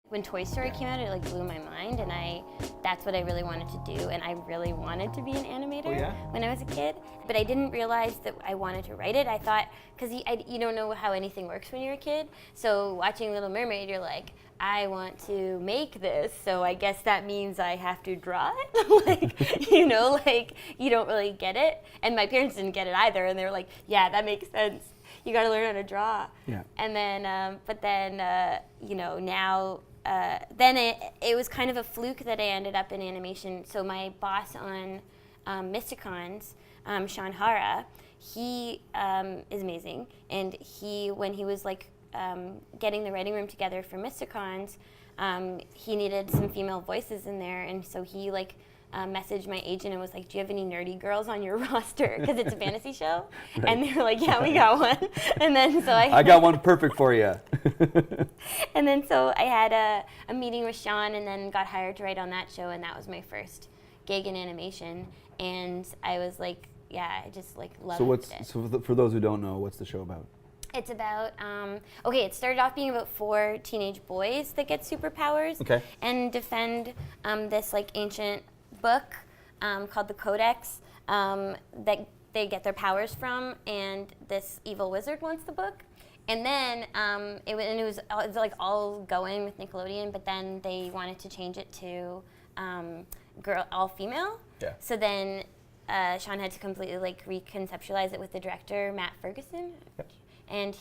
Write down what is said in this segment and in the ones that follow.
When Toy Story came out, it like blew my mind, and that's what I really wanted to do, and I really wanted to be an animator when I was a kid. But I didn't realize that I wanted to write it. I thought, because you don't know how anything works when you're a kid, so watching Little Mermaid, you're like, I want to make this, so I guess that means I have to draw it? Like, you know, like, you don't really get it. And my parents didn't get it either, and they were like, yeah, that makes sense. You got to learn how to draw. Yeah. And then, but then, you know, now, then it was kind of a fluke that I ended up in animation. So my boss on Mysticons, Sean Hara, he is amazing. And when he was like getting the writing room together for Mysticons, he needed some female voices in there. And so he like messaged my agent and was like, do you have any nerdy girls on your roster? Because it's a fantasy show. Right. And they were like, yeah, we got one. And then so I got one perfect for you. And then so I had a meeting with Sean and then got hired to write on that show, and that was my first gig in animation. And I was like, yeah, I just like loved it. So for those who don't know, what's the show about? It's about, it started off being about 4 teenage boys that get superpowers and defend this like ancient book called the Codex that they get their powers from, and this evil wizard wants the book. And then it was like all going with Nickelodeon, but then they wanted to change it to all female. Yeah. So then Sean had to completely like reconceptualize it with the director Matt Ferguson, and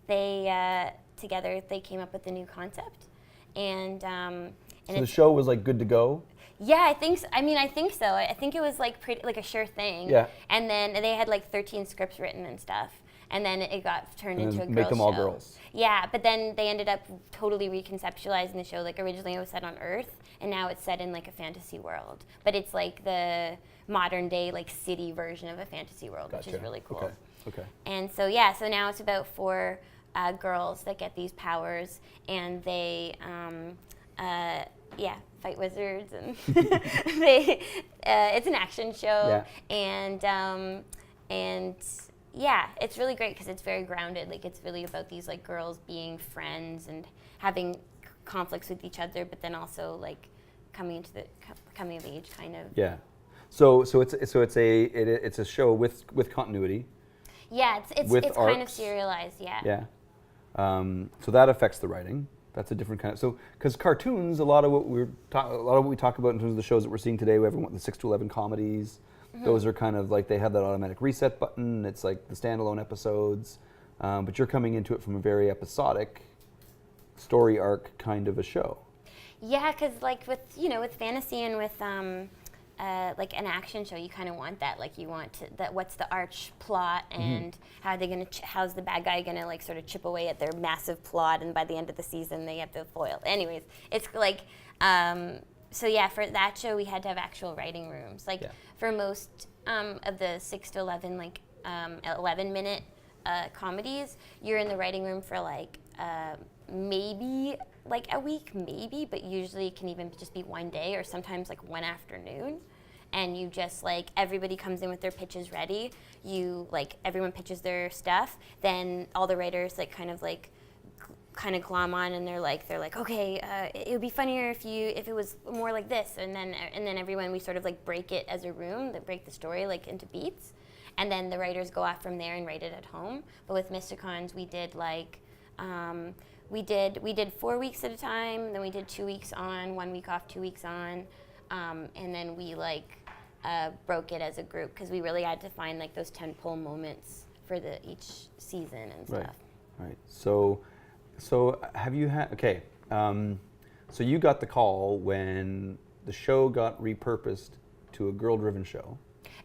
they together they came up with the new concept, and so the show was like good to go. Yeah, I think so. I think so. I think it was like pretty like a sure thing. Yeah. And then they had like 13 scripts written and stuff. And then it got turned into a girls' show. Make them all girls. Yeah, but then they ended up totally reconceptualizing the show. Like originally it was set on Earth, and now it's set in like a fantasy world. But it's like the modern day like city version of a fantasy world, which is really cool. Okay. And so so now it's about 4 girls that get these powers, and they fight wizards, and it's an action show, and it's really great because it's very grounded. Like it's really about these like girls being friends and having conflicts with each other, but then also like coming of age kind of. Yeah. So it's a show with continuity. Yeah, it's kind of serialized. Yeah. Yeah. So that affects the writing. That's a different kind of, so because cartoons, a lot of what we talk about in terms of the shows that we're seeing today, we have the 6 to 11 comedies. Mm-hmm. Those are kind of like, they have that automatic reset button. It's like the standalone episodes, but you're coming into it from a very episodic story arc kind of a show. Yeah, because like with fantasy and with like an action show, you kind of want that. Like you want what's the arch plot, and how's the bad guy gonna like sort of chip away at their massive plot, and by the end of the season they have the foil. Anyways, it's like so yeah, for that show we had to have actual writing rooms. Like for most of the 6 to 11 like 11-minute comedies, you're in the writing room for like maybe like a week, but usually it can even just be one day or sometimes like one afternoon. And you just like, everybody comes in with their pitches ready. Everyone pitches their stuff. Then all the writers like kind of glom on, and they're like, okay, it would be funnier if it was more like this. And then everyone, we sort of like break it as a room, that break the story like into beats. And then the writers go off from there and write it at home. But with Mysticons, we did like, we did 4 weeks at a time, then we did 2 weeks on, 1 week off, 2 weeks on, and then we like broke it as a group because we really had to find like those tentpole moments for each season and stuff. Right. So have you had so you got the call when the show got repurposed to a girl-driven show.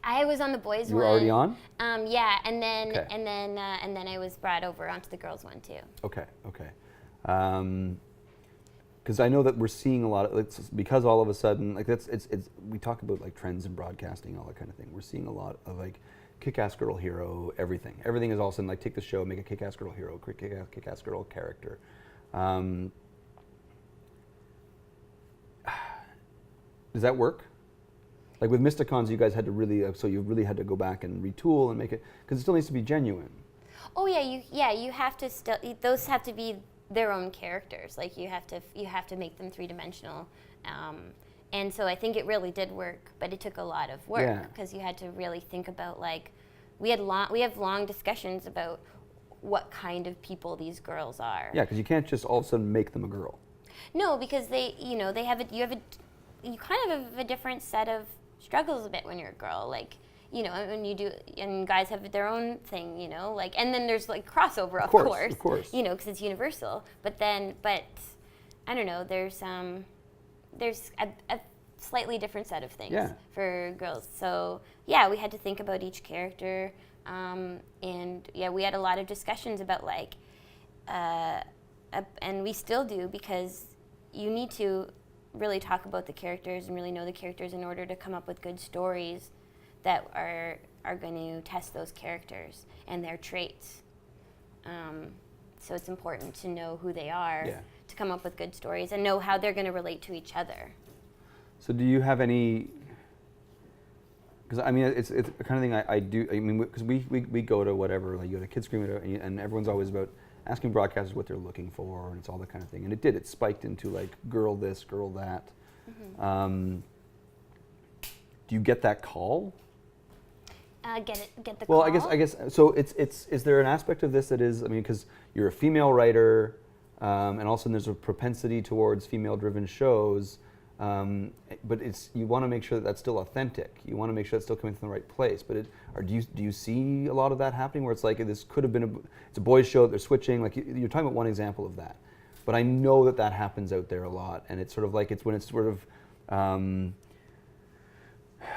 I was on the boys one. You were already on? Yeah, and then I was brought over onto the girls one too. Okay. Because I know that we're seeing a lot of, because all of a sudden, like we talk about like trends in broadcasting, all that kind of thing. We're seeing a lot of like kick-ass girl hero, everything. Everything is all of a sudden like, take the show, make a kick-ass girl hero, kick-ass girl character. Does that work? Like with Mysticons, you guys had to really, so you really had to go back and retool and make it, because it still needs to be genuine. Oh yeah, you have to still, those have to be their own characters. Like you have to make them three-dimensional. And so I think it really did work, but it took a lot of work because you had to really think about, like, we have long discussions about what kind of people these girls are. Yeah, because you can't just all of a sudden make them a girl. No, because you kind of have a different set of struggles a bit when you're a girl, like, you know, when you do, and guys have their own thing, you know, like, and then there's like crossover, of course, you know, because it's universal. But I don't know, there's a slightly different set of things for girls. So yeah, we had to think about each character, and yeah, we had a lot of discussions about, like, and we still do, because you need to really talk about the characters and really know the characters in order to come up with good stories that are going to test those characters and their traits. So it's important to know who they are to come up with good stories and know how they're going to relate to each other. So do you have any, because I mean, it's the kind of thing I do, I mean, because we go to whatever, like you go to Kids Scream, and everyone's always about asking broadcasters what they're looking for, and it's all that kind of thing. And it spiked into, like, girl this, girl that. Mm-hmm. Do you get that call? Get the call? Well, I guess, so is there an aspect of this that is, I mean, because you're a female writer, and also there's a propensity towards female-driven shows, but you want to make sure that that's still authentic. You want to make sure it's still coming from the right place. But do you see a lot of that happening where it's like this could have been it's a boys' show, they're switching, like you're talking about one example of that. But I know that happens out there a lot, and it's sort of like it's when it's sort of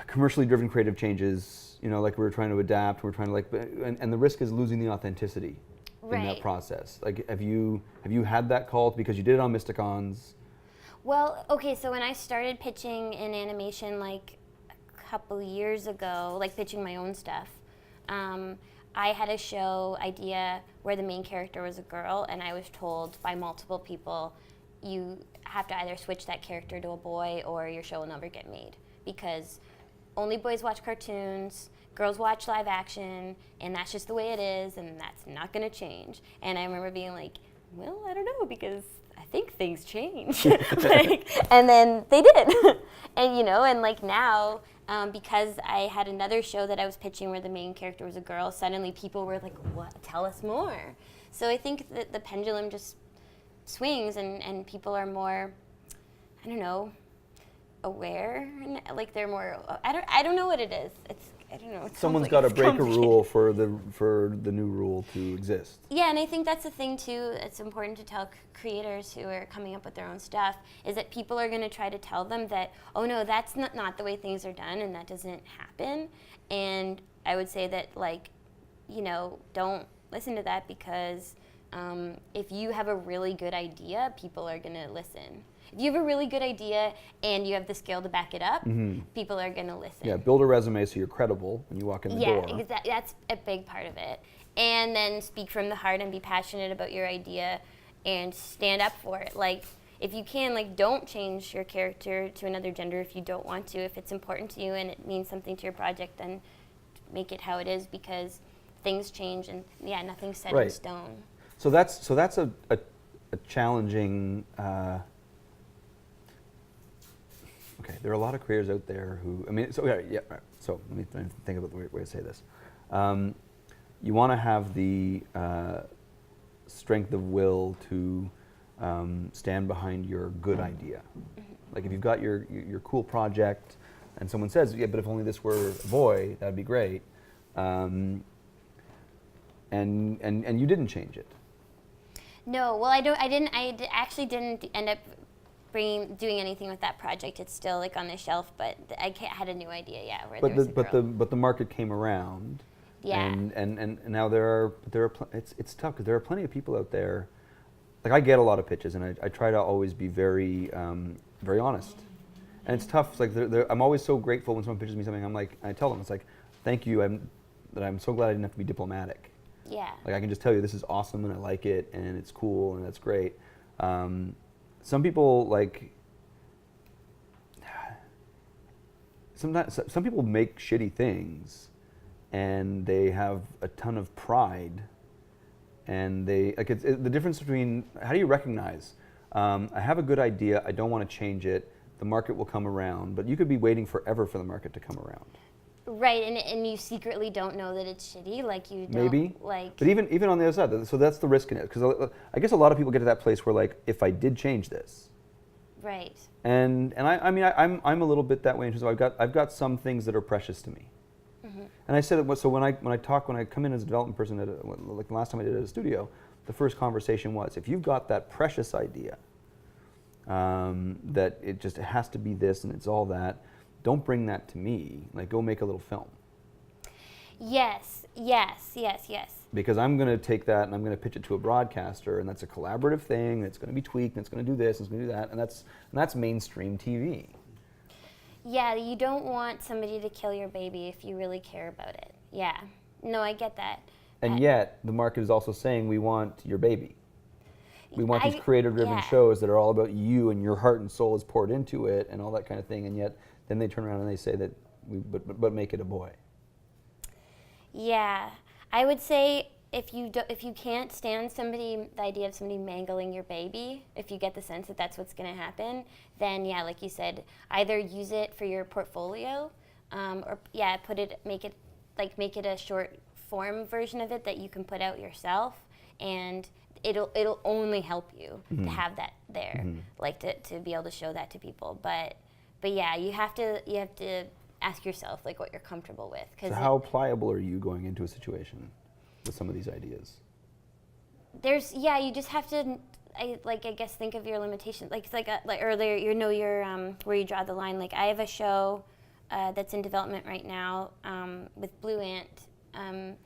commercially driven creative changes, you know, like we're trying to adapt, we're trying to, like, and the risk is losing the authenticity in that process. Like, have you had that call because you did it on Mysticons? Well, okay, so when I started pitching in animation, like, a couple years ago, like pitching my own stuff, I had a show idea where the main character was a girl, and I was told by multiple people, you have to either switch that character to a boy or your show will never get made, because only boys watch cartoons, girls watch live action, and that's just the way it is, and that's not going to change. And I remember being like, well, I don't know, because I think things change. And then they did. And, you know, and like now, because I had another show that I was pitching where the main character was a girl, suddenly people were like, what? Tell us more. So I think that the pendulum just swings, and people are more, I don't know, aware, and like they're more, I don't know what it is. I don't know. Someone's got to break a rule for the new rule to exist. Yeah, and I think that's the thing too. It's important to tell creators who are coming up with their own stuff, is that people are going to try to tell them that, oh no, that's not the way things are done, and that doesn't happen. And I would say that, like, you know, don't listen to that, because if you have a really good idea, people are going to listen. If you have a really good idea and you have the skill to back it up, people are going to listen. Yeah, build a resume so you're credible when you walk in the door. Yeah, exactly. That's a big part of it. And then speak from the heart and be passionate about your idea and stand up for it. Like, if you can, like, don't change your character to another gender if you don't want to. If it's important to you and it means something to your project, then make it how it is, because things change, and yeah, nothing's set in stone. So that's a challenging. Okay, there are a lot of creators out there who, I mean, so So let me think about the way to say this. You want to have the strength of will to stand behind your good idea. Like, if you've got your cool project, and someone says, yeah, but if only this were a boy, that'd be great, and you didn't change it. No, well, I actually didn't end up doing anything with that project. It's still, like, on the shelf, but I had a new idea, where there was a girl. But the market came around. Yeah. And now it's tough, because there are plenty of people out there. Like, I get a lot of pitches, and I try to always be very very honest. And it's tough. It's like I'm always so grateful when someone pitches me something. I'm like, I tell them, it's like, thank you. I'm so glad I didn't have to be diplomatic. Yeah. Like, I can just tell you this is awesome, and I like it, and it's cool, and that's great. Some people, like, sometimes some people make shitty things, and they have a ton of pride and they like the difference between how do you recognize I have a good idea, I don't want to change it, the market will come around, but you could be waiting forever for the market to come around. Right, and you secretly don't know that it's shitty, like you don't Maybe, like. but even on the other side, so that's the risk in it. Because I guess a lot of people get to that place where like, if I did change this, Right. and I mean I'm a little bit that way in terms of I've got some things that are precious to me, and I said it. So when I come in as a development person like the last time I did it at a studio, the first conversation was, if you've got that precious idea, that it has to be this and it's all that. Don't bring that to me. Like, go make a little film. Yes. Because I'm going to take that and I'm going to pitch it to a broadcaster, and that's a collaborative thing. It's going to be tweaked, and it's going to do this, and it's going to do that, and that's mainstream TV. Yeah, you don't want somebody to kill your baby if you really care about it. Yeah. No, I get that. And yet, the market is also saying we want your baby. We want these creator-driven shows that are all about you and your heart and soul is poured into it and all that kind of thing, and yet then they turn around and they say that but make it a boy. Yeah, I would say if you can't stand the idea of somebody mangling your baby, if you get the sense that that's what's going to happen, then yeah, like you said, either use it for your portfolio, or make it a short form version of it that you can put out yourself, and it'll only help you to have that there, like to be able to show that to people, but yeah, you have to ask yourself like what you're comfortable with. So how pliable are you going into a situation with some of these ideas? You just have to, I guess, think of your limitations. Like earlier, your where you draw the line. Like I have a show that's in development right now with Blue Ant, and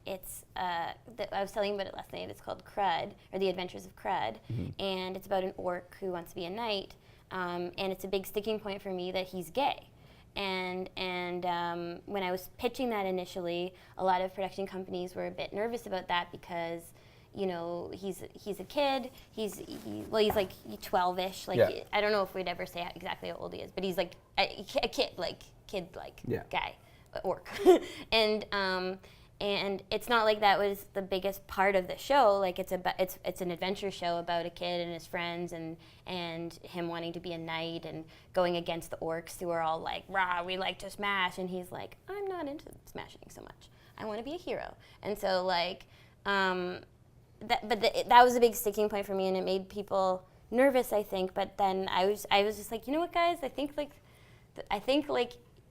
it's I was telling you about it last night. It's called Crud, or The Adventures of Crud, and it's about an orc who wants to be a knight. And it's a big sticking point for me that he's gay. And when I was pitching that initially, a lot of production companies were a bit nervous about that because, you know, he's a kid. He's like 12-ish. Like I don't know if we'd ever say exactly how old he is, but he's like a kid guy, orc. And it's not like that was the biggest part of the show. Like it's an adventure show about a kid and his friends and him wanting to be a knight and going against the orcs who are all like, rah, we like to smash, and he's like, I'm not into smashing so much. I want to be a hero. And so like that was a big sticking point for me, and it made people nervous, I think. But then I was just like, you know what, guys, I think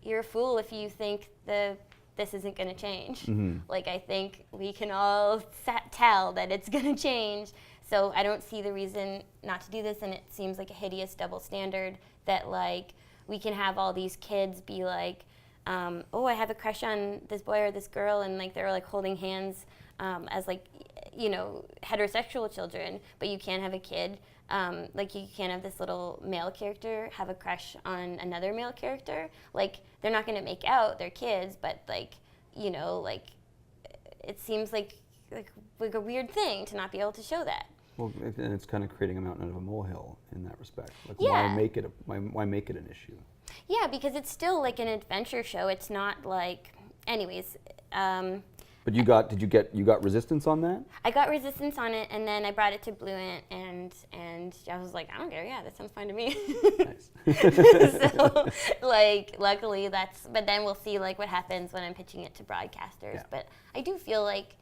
you're a fool if you think this isn't going to change. Like, I think we can all tell that it's going to change. So I don't see the reason not to do this, and it seems like a hideous double standard that, like, we can have all these kids be like, oh, I have a crush on this boy or this girl, and, like, they're, like, holding hands as, like, you know, heterosexual children, but you can't have a kid. Like, you can't have this little male character have a crush on another male character. Like, they're not going to make out, they're kids, but, like, you know, like, it seems like a weird thing to not be able to show that. Well, and it's kind of creating a mountain out of a molehill in that respect. Like, yeah. Why make it an issue? Yeah, because it's still like an adventure show. It's not like, anyways. But you got resistance on that? I got resistance on it, and then I brought it to Blue Ant, and I was like, I don't care. Yeah, that sounds fine to me. Nice. So, like, luckily but then we'll see like what happens when I'm pitching it to broadcasters. Yeah. But I do feel like,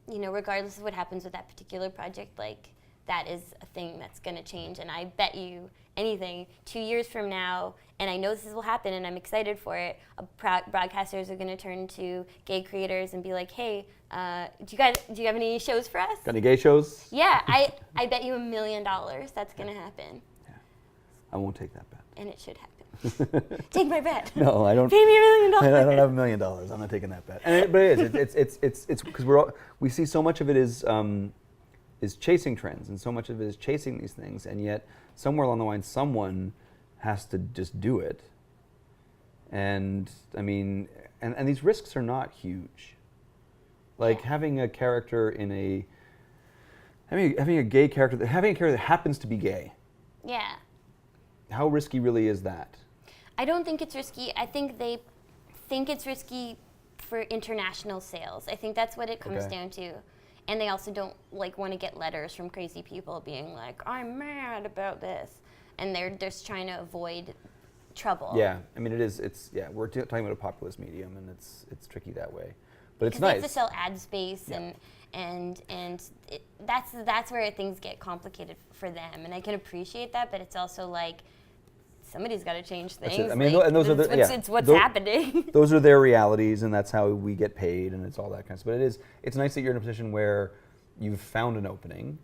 you know, regardless of what happens with that particular project, like, that is a thing that's going to change. And I bet you anything, 2 years from now, and I know this will happen and I'm excited for it, broadcasters are going to turn to gay creators and be like, hey, do you have any shows for us? Got any gay shows? Yeah, I bet you $1 million that's going to happen. Yeah. I won't take that bet. And it should happen. Take my bet. No, I don't. Pay me $1 million. I don't have $1 million. I'm not taking that bet. But it is. It's because we see so much of it is chasing trends, and so much of it is chasing these things, and yet somewhere along the line, someone has to just do it. And I mean, and these risks are not huge. Like having a character having a gay character, having a character that happens to be gay. Yeah. How risky really is that? I don't think it's risky. I think they think it's risky for international sales. I think that's what it comes Okay. down to. And they also don't like want to get letters from crazy people being like, I'm mad about this. And they're just trying to avoid trouble. Yeah, I mean, we're talking about a populist medium, and it's tricky that way. But it's Because they nice. have to sell ad space, Yeah. and that's where things get complicated for them. And I can appreciate that, but it's also like, somebody's got to change That's things. it. I mean, like, and those are the, it's what's happening. Those are their realities, and that's how we get paid, and it's all that kind of stuff. But it's nice that you're in a position where you've found an opening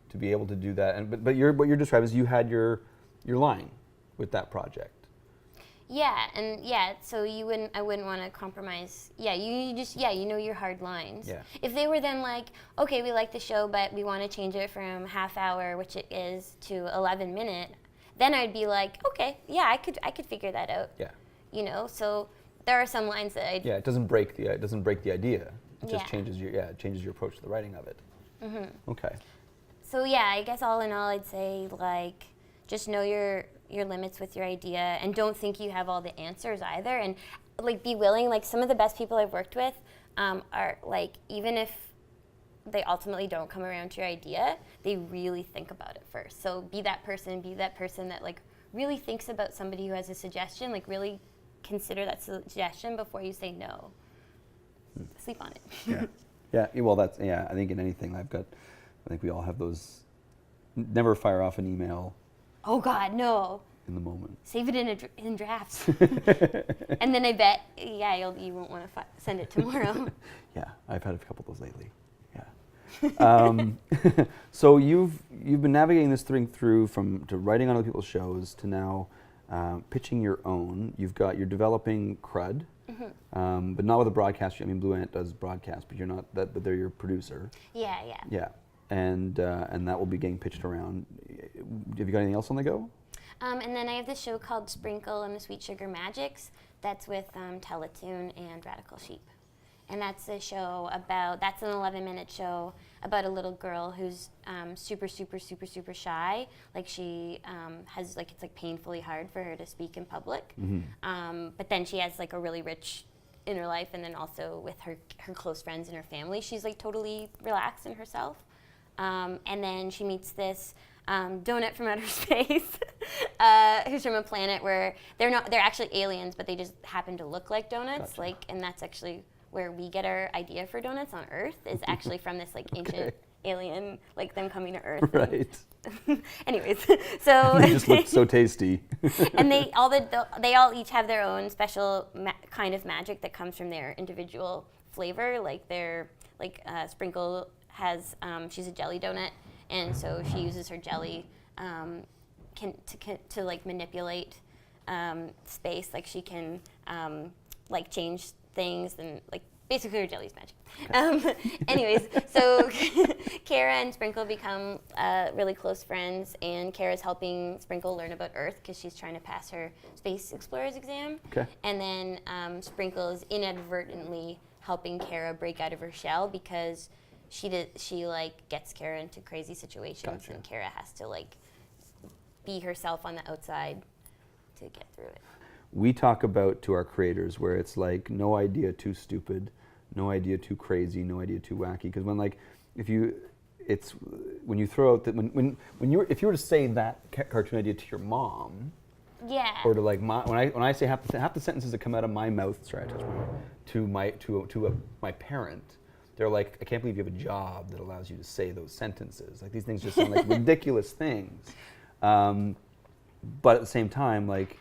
to be able to do that. And but what you're describing is you had your line with that project. So I wouldn't want to compromise. Yeah, you know your hard lines. Yeah. If they were then like, okay, we like the show, but we want to change it from half hour, which it is, to 11 minute, then I'd be like, okay, yeah, I could figure that out. Yeah. You know, so there are some lines that Yeah, it doesn't break the idea. It just Yeah. changes your approach to the writing of it. Mm-hmm. Okay. So yeah, I guess all in all, I'd say like just know your limits with your idea, and don't think you have all the answers either, and like be willing. Like some of the best people I've worked with are like, even if they ultimately don't come around to your idea, they really think about it first. So be that person that like really thinks about somebody who has a suggestion. Like really consider that suggestion before you say no. Sleep on it. Yeah. Yeah. Well, I think in anything I think we all have those. Never fire off an email Oh God, no. in the moment. Save it in drafts. And then I bet, you won't want to send it tomorrow. Yeah, I've had a couple of those lately. Yeah. So you've been navigating this thing through to writing on other people's shows to now pitching your own. You're developing Crud, but not with a broadcaster. I mean, Blue Ant does broadcast, but you're not that. But they're your producer. Yeah. Yeah, and that will be getting pitched around. Have you got anything else on the go? And then I have this show called Sprinkle and the Sweet Sugar Magics. That's with Teletoon and Radical Sheep. And that's a show that's an 11-minute show about a little girl who's super, super, super, super shy. Like she has, like, it's like painfully hard for her to speak in public. But then she has like a really rich inner life, and then also with her close friends and her family, she's like totally relaxed in herself. And then she meets this donut from outer space, who's from a planet where they're actually aliens, but they just happen to look like donuts. Gotcha. And that's actually where we get our idea for donuts on Earth, is actually from this like ancient alien, like them coming to Earth. Right. Anyways, so They just look so tasty. and they all each have their own special kind of magic that comes from their individual flavor. Like Sprinkle has she's a jelly donut, and so she uses her jelly to like manipulate space. Like she can like change things, and like basically her jelly's magic. Anyways, so Kara and Sprinkle become really close friends, and Kara's helping Sprinkle learn about Earth because she's trying to pass her space explorer's exam. Okay. And then Sprinkle is inadvertently helping Kara break out of her shell because she like gets Kara into crazy situations. Gotcha. And Kara has to like be herself on the outside to get through it. We talk about to our creators where it's like no idea too stupid, no idea too crazy, no idea too wacky. Because if you throw out that if you were to say that cartoon idea to your mom, Yeah. or to like when I say half the sentences that come out of my mouth, sorry, I touched my mouth, to my parent, they're like, I can't believe you have a job that allows you to say those sentences. Like these things just sound like ridiculous things. But at the same time, like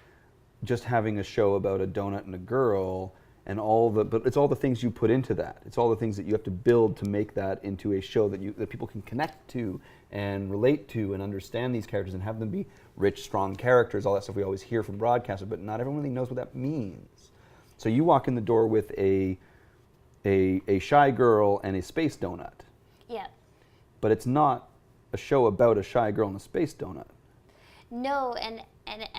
just having a show about a donut and a girl and but it's all the things you put into that. It's all the things that you have to build to make that into a show that people can connect to and relate to and understand these characters and have them be rich, strong characters, all that stuff we always hear from broadcasters, but not everyone really knows what that means. So you walk in the door with a shy girl and a space donut. Yeah. But it's not a show about a shy girl and a space donut. No, and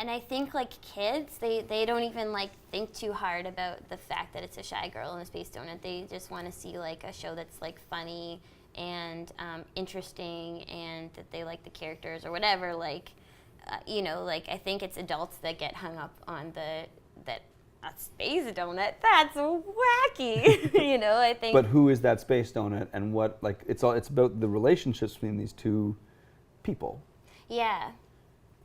I think like kids, they don't even like think too hard about the fact that it's a shy girl and a space donut. They just want to see like a show that's like funny and interesting, and that they like the characters or whatever. Like, like I think it's adults that get hung up on that a space donut, that's wacky. You know, I think. But who is that space donut, and what, like, it's about the relationships between these two people. Yeah.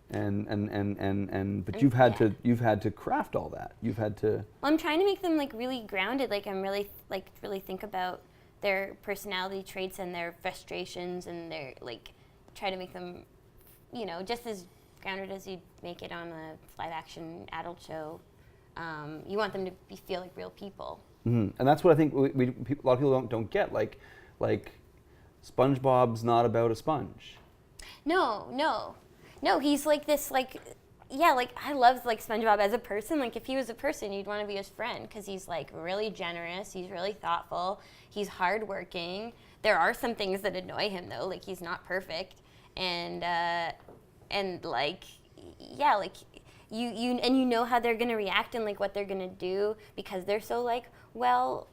But you've had to craft all that. You've had to. Well, I'm trying to make them like really grounded. Like I'm really think about their personality traits and their frustrations, and their like try to make them, you know, just as grounded as you'd make it on a live action adult show. You want them to feel like real people. Mm-hmm. And that's what I think a lot of people don't get. Like SpongeBob's not about a sponge. No, he's like this, like, yeah, like, I love, like, SpongeBob as a person. Like, if he was a person, you'd want to be his friend, because he's, like, really generous, he's really thoughtful, he's hardworking. There are some things that annoy him, though, like, he's not perfect. And like, yeah, like, you know how they're going to react and, like, what they're going to do, because they're so, like, well,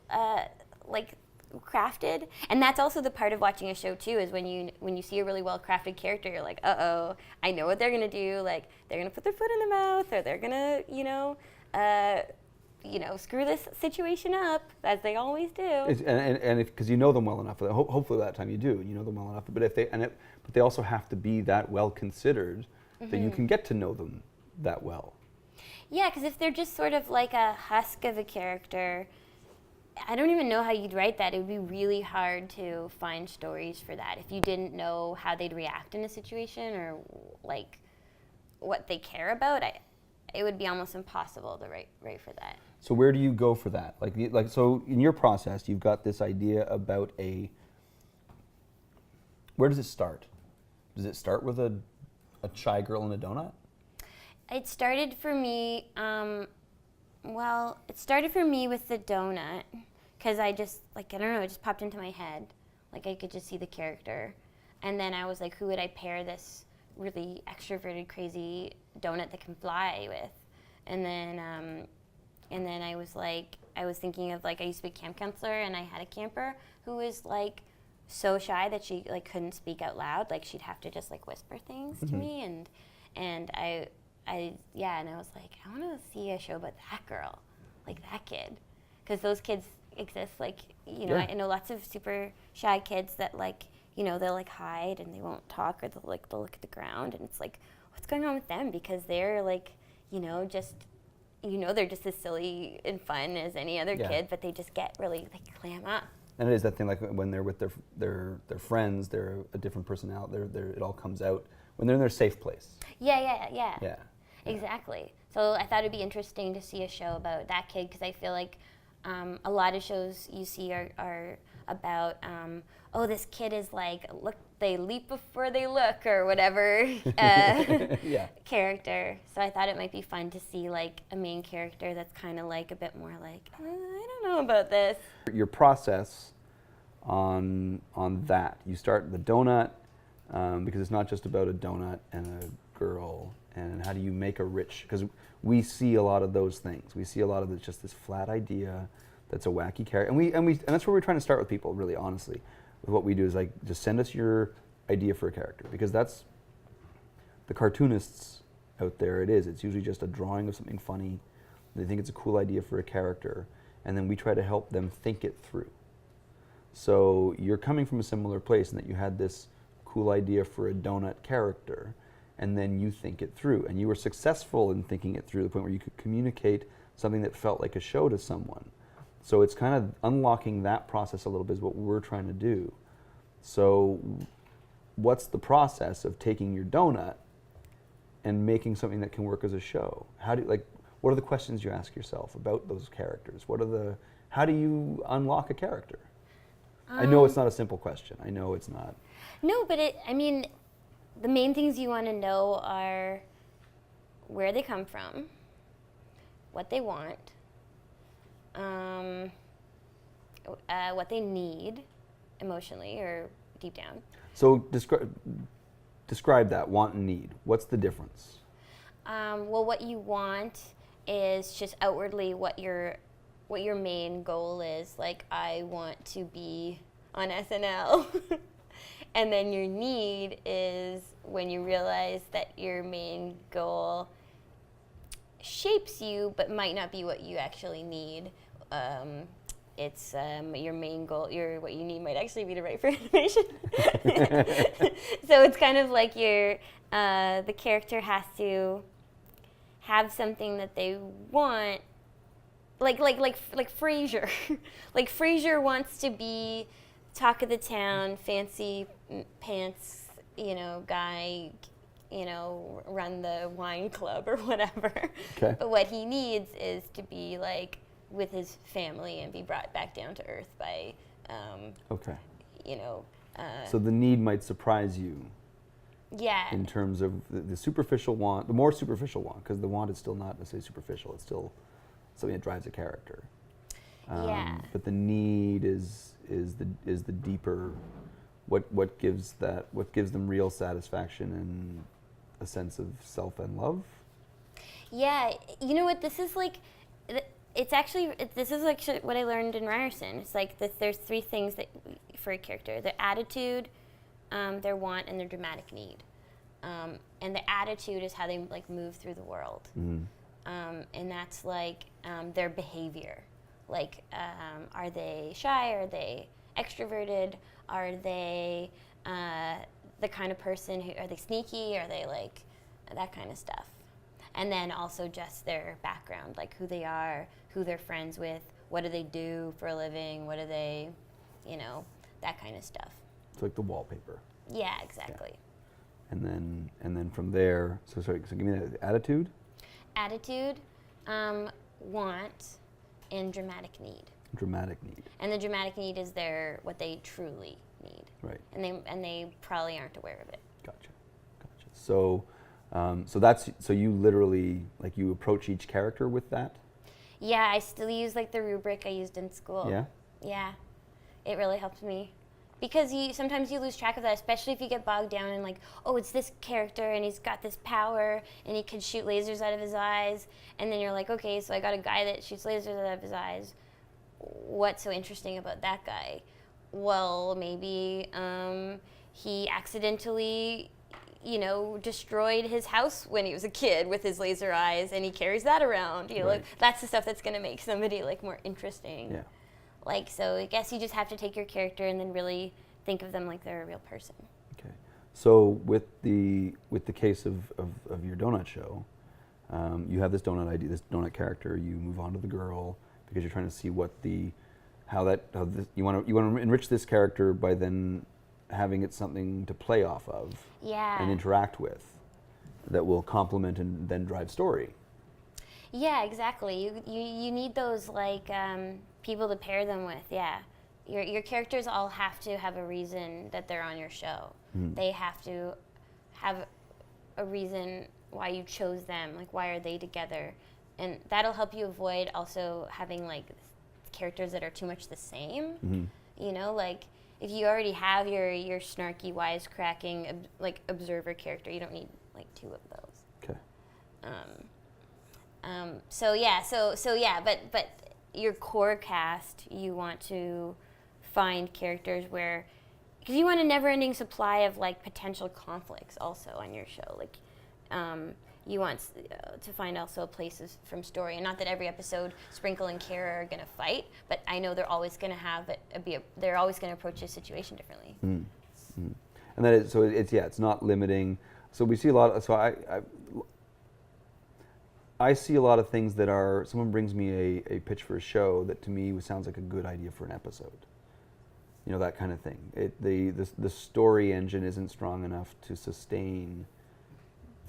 like, crafted. And that's also the part of watching a show too, is when you see a really well crafted character, you're like, uh-oh, I know what they're gonna do. Like, they're gonna put their foot in the mouth, or they're gonna screw this situation up, as they always do. And because you know them well enough, hopefully that time you do, and you know them well enough. But but they also have to be that well considered that you can get to know them that well. Yeah, because if they're just sort of like a husk of a character, I don't even know how you'd write that. It would be really hard to find stories for that if you didn't know how they'd react in a situation, or like what they care about. It would be almost impossible to write for that. So where do you go for that? Like so in your process, you've got this idea about where does it start? Does it start with a shy girl and a donut? It started for me. It started for me with the donut, because I just, like, I don't know, it just popped into my head. Like, I could just see the character. And then I was like, who would I pair this really extroverted, crazy donut that can fly with? And then I was thinking of, like, I used to be a camp counselor, and I had a camper who was, like, so shy that she, like, couldn't speak out loud. Like, she'd have to just, like, whisper things to me, and I was like, I want to see a show about that girl, like that kid, because those kids exist. Like, you know, I know lots of super shy kids that, like, you know, they'll like hide and they won't talk, or they'll look at the ground, and it's like, what's going on with them? Because they're like, you know, they're just as silly and fun as any other kid, but they just get really, like, clam up. And it is that thing, like, when they're with their friends, they're a different personality. It all comes out when they're in their safe place. Yeah. Exactly. So I thought it'd be interesting to see a show about that kid, because I feel like a lot of shows you see are about, this kid is like, look, they leap before they look, or whatever character. So I thought it might be fun to see, like, a main character that's kind of like a bit more like, I don't know about this. Your process on that, you start the donut, because it's not just about a donut and a girl. And how do you make a rich? Because we see a lot of those things. We see a lot of just this flat idea that's a wacky character, and that's where we're trying to start with people. Really, honestly, with what we do is, like, just send us your idea for a character, because that's the cartoonists out there. It's usually just a drawing of something funny. They think it's a cool idea for a character, and then we try to help them think it through. So you're coming from a similar place in that you had this cool idea for a donut character, and then you think it through, and you were successful in thinking it through to the point where you could communicate something that felt like a show to someone. So it's kind of unlocking that process a little bit is what we're trying to do. So what's the process of taking your donut and making something that can work as a show? What are the questions you ask yourself about those characters? How do you unlock a character? I know it's not a simple question. I know it's not. No, but the main things you want to know are where they come from, what they want, what they need emotionally or deep down. So describe that, want and need. What's the difference? What you want is just outwardly what your main goal is. Like, I want to be on SNL. And then your need is when you realize that your main goal shapes you, but might not be what you actually need. It's your main goal. What you need might actually be to write for animation. So it's kind of like the character has to have something that they want, like Frasier. Like Frasier wants to be talk of the town, fancy pants, guy, run the wine club or whatever. Okay. But what he needs is to be like with his family and be brought back down to earth by, Okay. So the need might surprise you. Yeah. In terms of the superficial want, the more superficial want, because the want is still not necessarily superficial. It's still something that drives a character. Yeah. But the need is the deeper, what gives them real satisfaction and a sense of self and love. Yeah. You know what? This is like, this is actually what I learned in Ryerson. It's like there's three things for a character: their attitude, their want, and their dramatic need. And the attitude is how they like move through the world. And that's like their behavior. Like, are they shy? Are they extroverted? Are they the kind of person are they sneaky? Are they like that kind of stuff? And then also just their background, like who they are, who they're friends with, what do they do for a living, what do they, that kind of stuff. It's like the wallpaper. Yeah, exactly. Yeah. And then from there, so give me that attitude. Attitude, want, and dramatic need. Dramatic need. And the dramatic need is what they truly need. Right. And they probably aren't aware of it. Gotcha. So, so you literally like you approach each character with that. Yeah, I still use like the rubric I used in school. Yeah. Yeah, it really helped me. Because sometimes you lose track of that, especially if you get bogged down in like, oh, it's this character and he's got this power and he can shoot lasers out of his eyes. And then you're like, okay, so I got a guy that shoots lasers out of his eyes. What's so interesting about that guy? Well, maybe he accidentally, destroyed his house when he was a kid with his laser eyes and he carries that around. Right. Like, that's the stuff that's going to make somebody like more interesting. Yeah. Like, so I guess you just have to take your character and then really think of them like they're a real person. Okay. So with the case of your donut show, you have this donut idea, this donut character. You move on to the girl because you're trying to see you want to enrich this character by then having it something to play off of. Yeah. And interact with that will complement and then drive story. Yeah, exactly. You need those like people to pair them with. Yeah, your characters all have to have a reason that they're on your show. They have to have a reason why you chose them. Like, why are they together? And that'll help you avoid also having like characters that are too much the same. Like if you already have your snarky, wisecracking, like observer character, you don't need like two of those. Okay. But your core cast, you want to find characters where, because you want a never-ending supply of like potential conflicts also on your show. Like, you want to find also places from story, and not that every episode Sprinkle and Kara are gonna fight, but I know they're always gonna have they're always gonna approach a situation differently. And that is, so it's not limiting. So we see a lot of, so I see a lot of things that are, someone brings me a pitch for a show that to me sounds like a good idea for an episode. That kind of thing. The story engine isn't strong enough to sustain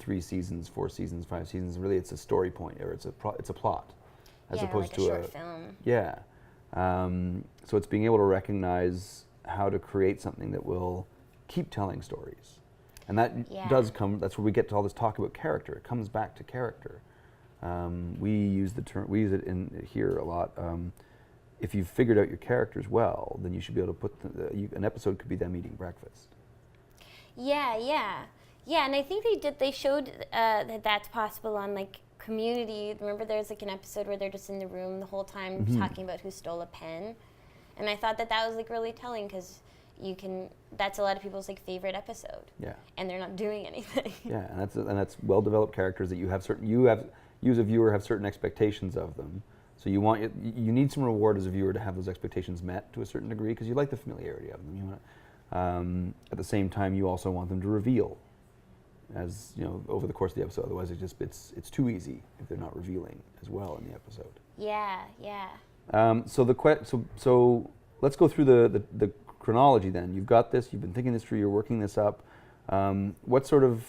3 seasons, 4 seasons, 5 seasons. Really, it's a story point, or it's a plot, as opposed like to a short film. Yeah. So it's being able to recognize how to create something that will keep telling stories, and that does come. That's where we get to all this talk about character. It comes back to character. We use it in here a lot. If you've figured out your characters well, then you should be able to put an episode could be them eating breakfast. Yeah, and I think they showed that that's possible on like Community. Remember there's like an episode where they're just in the room the whole time talking about who stole a pen, and I thought that was like really telling, because that's a lot of people's like favorite episode. Yeah. And they're not doing anything. Yeah, and that's well developed characters that you you as a viewer have certain expectations of them. So you need some reward as a viewer to have those expectations met to a certain degree, because you like the familiarity of them. You want, at the same time, you also want them to reveal, as you know, over the course of the episode. Otherwise, it's too easy if they're not revealing as well in the episode. Yeah, yeah. So let's go through the chronology then. You've got this. You've been thinking this through. You're working this up. What sort of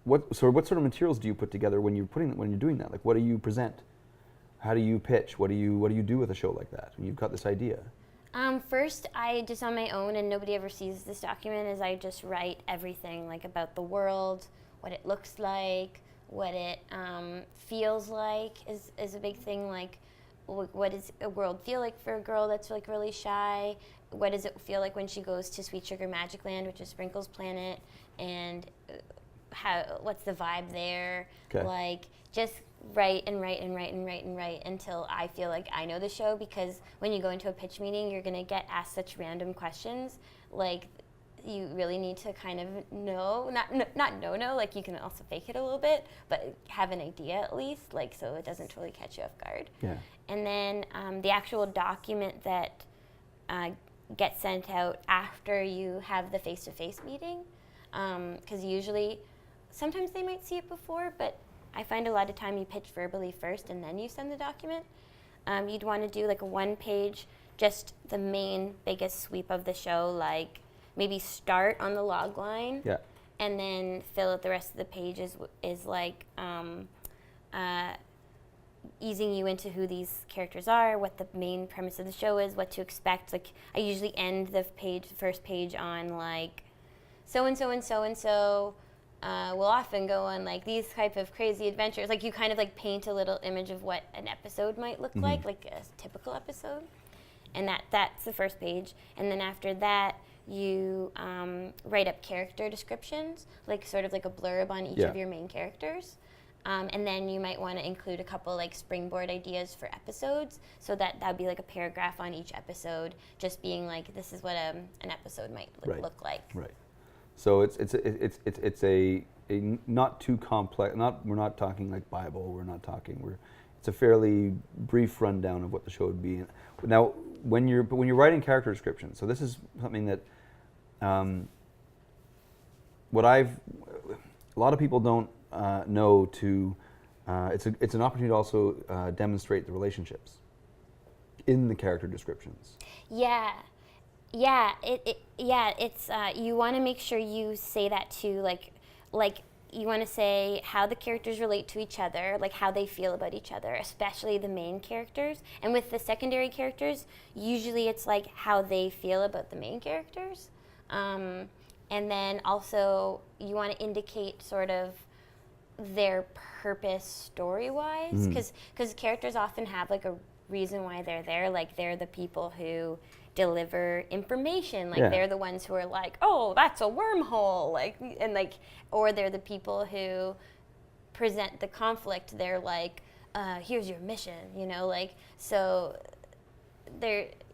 materials do you put together when you're doing that? Like, what do you present? How do you pitch? What do you do with a show like that when you've got this idea? First, I just on my own, and nobody ever sees this document, is I just write everything, like about the world, what it looks like, what it feels like is a big thing. Like, what does a world feel like for a girl that's like really shy? What does it feel like when she goes to Sweet Sugar Magic Land, which is Sprinkle's planet, and what's the vibe there? Okay. Like, just write and write and write and write and write until I feel like I know the show, because when you go into a pitch meeting, you're going to get asked such random questions. Like, you really need to kind of know, not know, like you can also fake it a little bit, but have an idea at least, like, so it doesn't totally catch you off guard. Yeah. And then the actual document that gets sent out after you have the face-to-face meeting, because usually, sometimes they might see it before, but I find a lot of time you pitch verbally first and then you send the document. You'd want to do like a 1-page, just the main biggest sweep of the show, like maybe start on the log line, Yeah. and then fill out the rest of the pages is like easing you into who these characters are, what the main premise of the show is, what to expect. Like, I usually end the first page on like, so and so and so and so will often go on like these type of crazy adventures. Like, you kind of like paint a little image of what an episode might look like a typical episode. And that's the first page. And then after that, you write up character descriptions, like sort of like a blurb on each of your main characters. And then you might want to include a couple like springboard ideas for episodes, so that would be like a paragraph on each episode, just being like, this is what an episode might look like. Right. So it's a not too complex. We're not talking like Bible. It's a fairly brief rundown of what the show would be. Now, when you're writing character descriptions, so this is something that a lot of people don't know to. It's an opportunity to also demonstrate the relationships in the character descriptions. Yeah. It's you want to make sure you say that too, like you want to say how the characters relate to each other, like how they feel about each other, especially the main characters. And with the secondary characters, usually it's like how they feel about the main characters. And then also you want to indicate sort of their purpose story-wise, because characters often have like a reason why they're there. Like, they're the people who deliver information, like they're the ones who are like, oh, that's a wormhole, like, and like, or they're the people who present the conflict. They're like, here's your mission, you know, like, so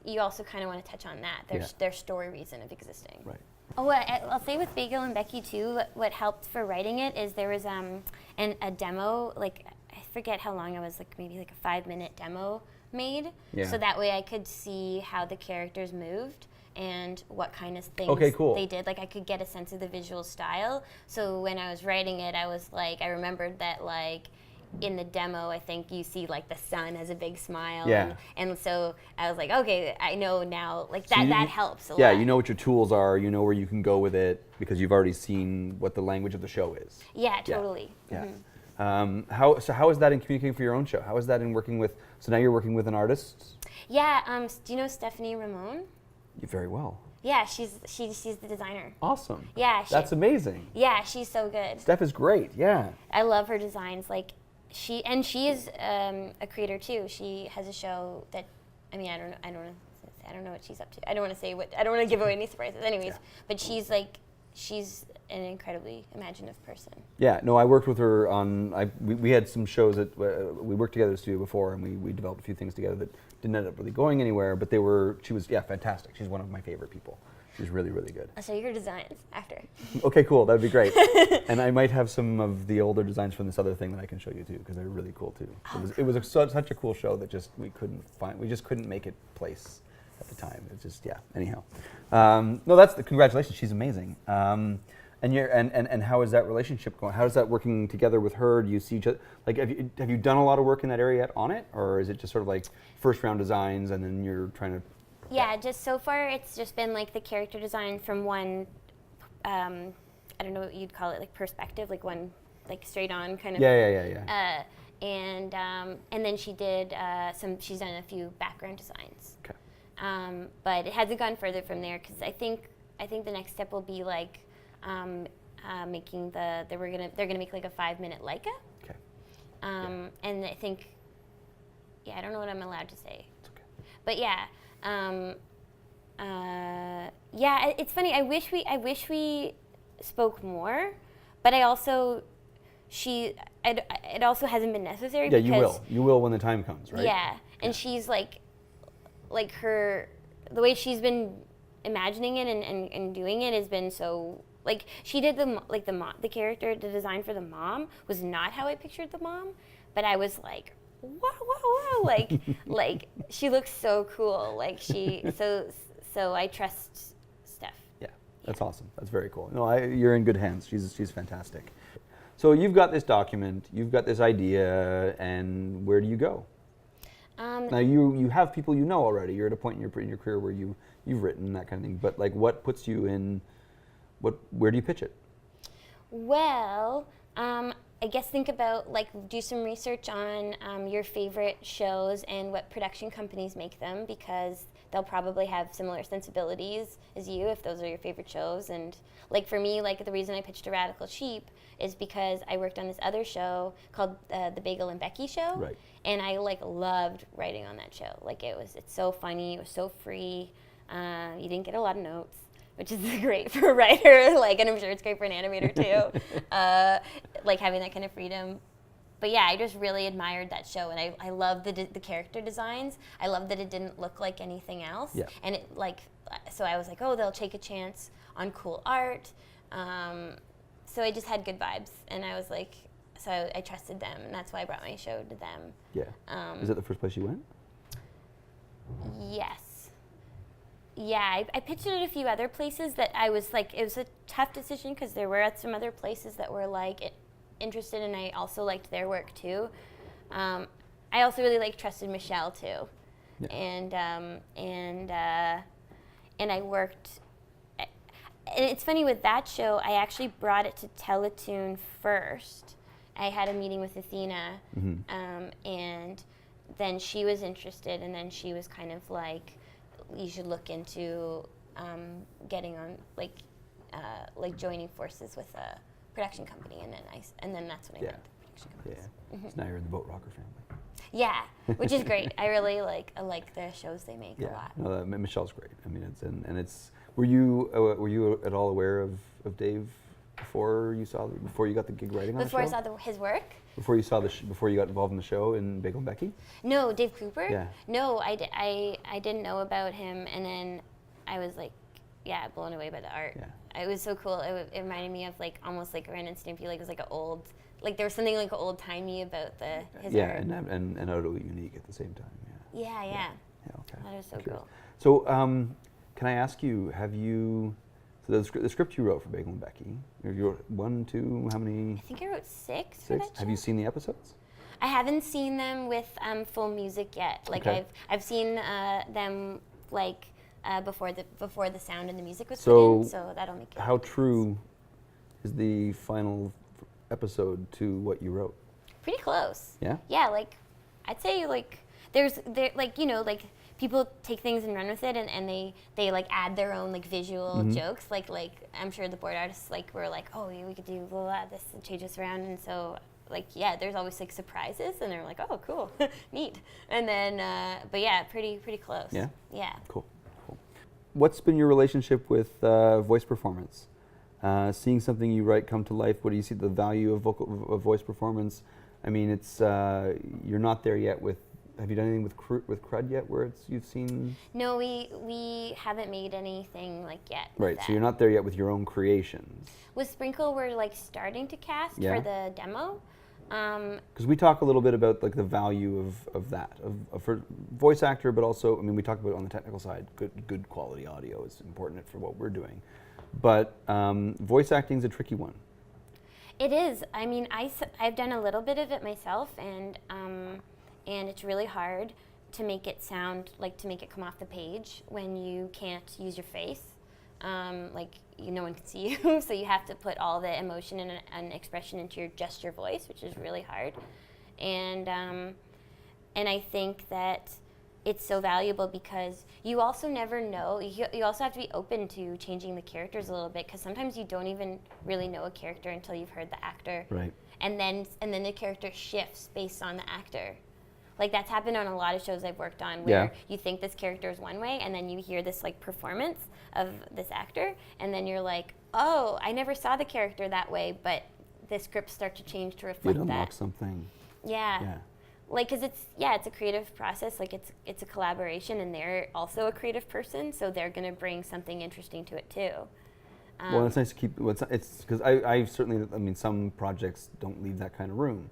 you also kind of want to touch on that, their story reason of existing. Right. Oh, I'll say with Bagel and Becky too, what helped for writing it is there was a demo, like, I forget how long it was, like maybe like a 5-minute demo made, so that way I could see how the characters moved and what kind of things they did. Like, I could get a sense of the visual style. So when I was writing it, I was like, I remembered that like in the demo, I think you see like the sun has a big smile, and so I was like, okay, I know now, like that helps a lot. Yeah, you know what your tools are, you know where you can go with it, because you've already seen what the language of the show is. Yeah, totally. Yeah. How is that in communicating for your own show? How is that in working with? So now you're working with an artist. Yeah. Do you know Stephanie Ramon? You very well. Yeah, she's the designer. Awesome. Yeah. That's amazing. Yeah, she's so good. Steph is great. Yeah. I love her designs. Like, she is a creator too. She has a show that, I mean, I don't know what she's up to. I don't want to give away any surprises. Anyways, but she's an incredibly imaginative person. Yeah, no, I worked with her on, we had some shows that, we worked together at the studio before, and we developed a few things together that didn't end up really going anywhere, but she was fantastic. She's one of my favorite people. She's really, really good. I'll show you her designs after. Okay, cool. That'd be great. And I might have some of the older designs from this other thing that I can show you too, because they're really cool too. It was such a cool show that we just couldn't make it place at the time. It's just, yeah. Anyhow, no, that's the congratulations. She's amazing. And how is that relationship going? How is that working together with her? Do you see each other? Like, have you done a lot of work in that area yet on it, or is it just sort of like first round designs and then you're trying to? Yeah, just so far it's just been like the character design from one, I don't know what you'd call it, like perspective, like one, like straight on kind of. Yeah. And then she did she's done a few background designs. Okay. But it hasn't gone further from there because I think the next step will be like making they're gonna make like a 5-minute Leica. Okay. And I think, yeah, I don't know what I'm allowed to say. It's okay. But yeah, it's funny. I wish we spoke more, but I also it also hasn't been necessary. Yeah, because you will when the time comes, right? Yeah, and she's like the way she's been imagining it and doing it has been so. Like she did the character, the design for the mom was not how I pictured the mom, but I was like, whoa, like she looks so cool. Like so I trust Steph. Yeah, that's awesome. That's very cool. No, you're in good hands. She's fantastic. So you've got this document, you've got this idea, and where do you go? Now you have people you know already. You're at a point in your career where you've written that kind of thing. But like, what puts you in? Where do you pitch it? Well, I guess think about do some research on your favorite shows and what production companies make them, because they'll probably have similar sensibilities as you if those are your favorite shows. And like for me, like the reason I pitched a Radical Sheep is because I worked on this other show called the Bagel and Becky Show, right. And I loved writing on that show. Like it's so funny, it was so free. You didn't get a lot of notes, which is great for a writer, and I'm sure it's great for an animator too, having that kind of freedom. But yeah, I just really admired that show, and I loved the character designs. I loved that it didn't look like anything else. Yeah. And it so I was like, oh, they'll take a chance on cool art. So I just had good vibes, and I was like, so I trusted them, and that's why I brought my show to them. Yeah. Is that the first place you went? Yes. Yeah, I pitched it at a few other places that I was like, it was a tough decision because there were some other places that were interested, and I also liked their work too. I also really trusted Michelle too, yeah. And I worked. And it's funny with that show, I actually brought it to Teletoon first. I had a meeting with Athena, and then she was interested, and then she was kind of like, you should look into getting on joining forces with a production company, and then that's when I went to the production company. Yeah. So now you're in the Boat Rocker family. Yeah, which is great. I really like the shows they make a lot. No, Michelle's great. I mean, it's. Were you at all aware of Dave before you got the gig writing on the show? Before I saw his work. Before you saw before you got involved in the show in Bagel and Becky? No, Dave Cooper? Yeah. No, I didn't know about him, and then I was blown away by the art. Yeah. It was so cool. It reminded me of almost like Ren and Stimpy. It was like an old, there was something old timey about his art. Yeah, and utterly unique at the same time. Yeah. Yeah. Okay. That was so cool. So, can I ask you? So the script you wrote for Bagel and Becky, you wrote 1, 2, how many? I think I wrote 6 for that show. Have you seen the episodes? I haven't seen them with full music yet. Okay. I've seen them before the sound and the music was put in, so that'll make it. How true is the final episode to what you wrote? Pretty close. Yeah? Yeah, I'd say people take things and run with it, and they add their own visual jokes. I'm sure the board artists were oh, we could do this and change this around, and so there's always surprises, and they're oh, cool, neat. And then but yeah, pretty close. Yeah? Yeah. Cool. What's been your relationship with voice performance? Seeing something you write come to life, what do you see the value of voice performance? I mean, it's you're not there yet with have you done anything with Crud yet where you've seen? No, we haven't made anything like yet. Right, so you're not there yet with your own creations. With Sprinkle, we're like starting to cast for the demo. Because we talk a little bit about like the value of that, for voice actor, but also, I mean, we talk about it on the technical side, good quality audio is important for what we're doing. But voice acting is a tricky one. It is. I mean, I've done a little bit of it myself, and it's really hard to make it sound, like to make it come off the page when you can't use your face. No one can see you, so you have to put all the emotion and expression into just your voice, which is really hard. And I think that it's so valuable because you also never know. You also have to be open to changing the characters a little bit, because sometimes you don't even really know a character until you've heard the actor. Right. And then the character shifts based on the actor. Like that's happened on a lot of shows I've worked on where you think this character is one way, and then you hear this like performance of this actor, and then you're like, oh, I never saw the character that way, but the scripts start to change to reflect that. You'd unlock something. Yeah. Like, cause it's a creative process. Like it's a collaboration, and they're also a creative person, so they're gonna bring something interesting to it too. Well, it's nice to keep. It's because I certainly. I mean, some projects don't leave that kind of room.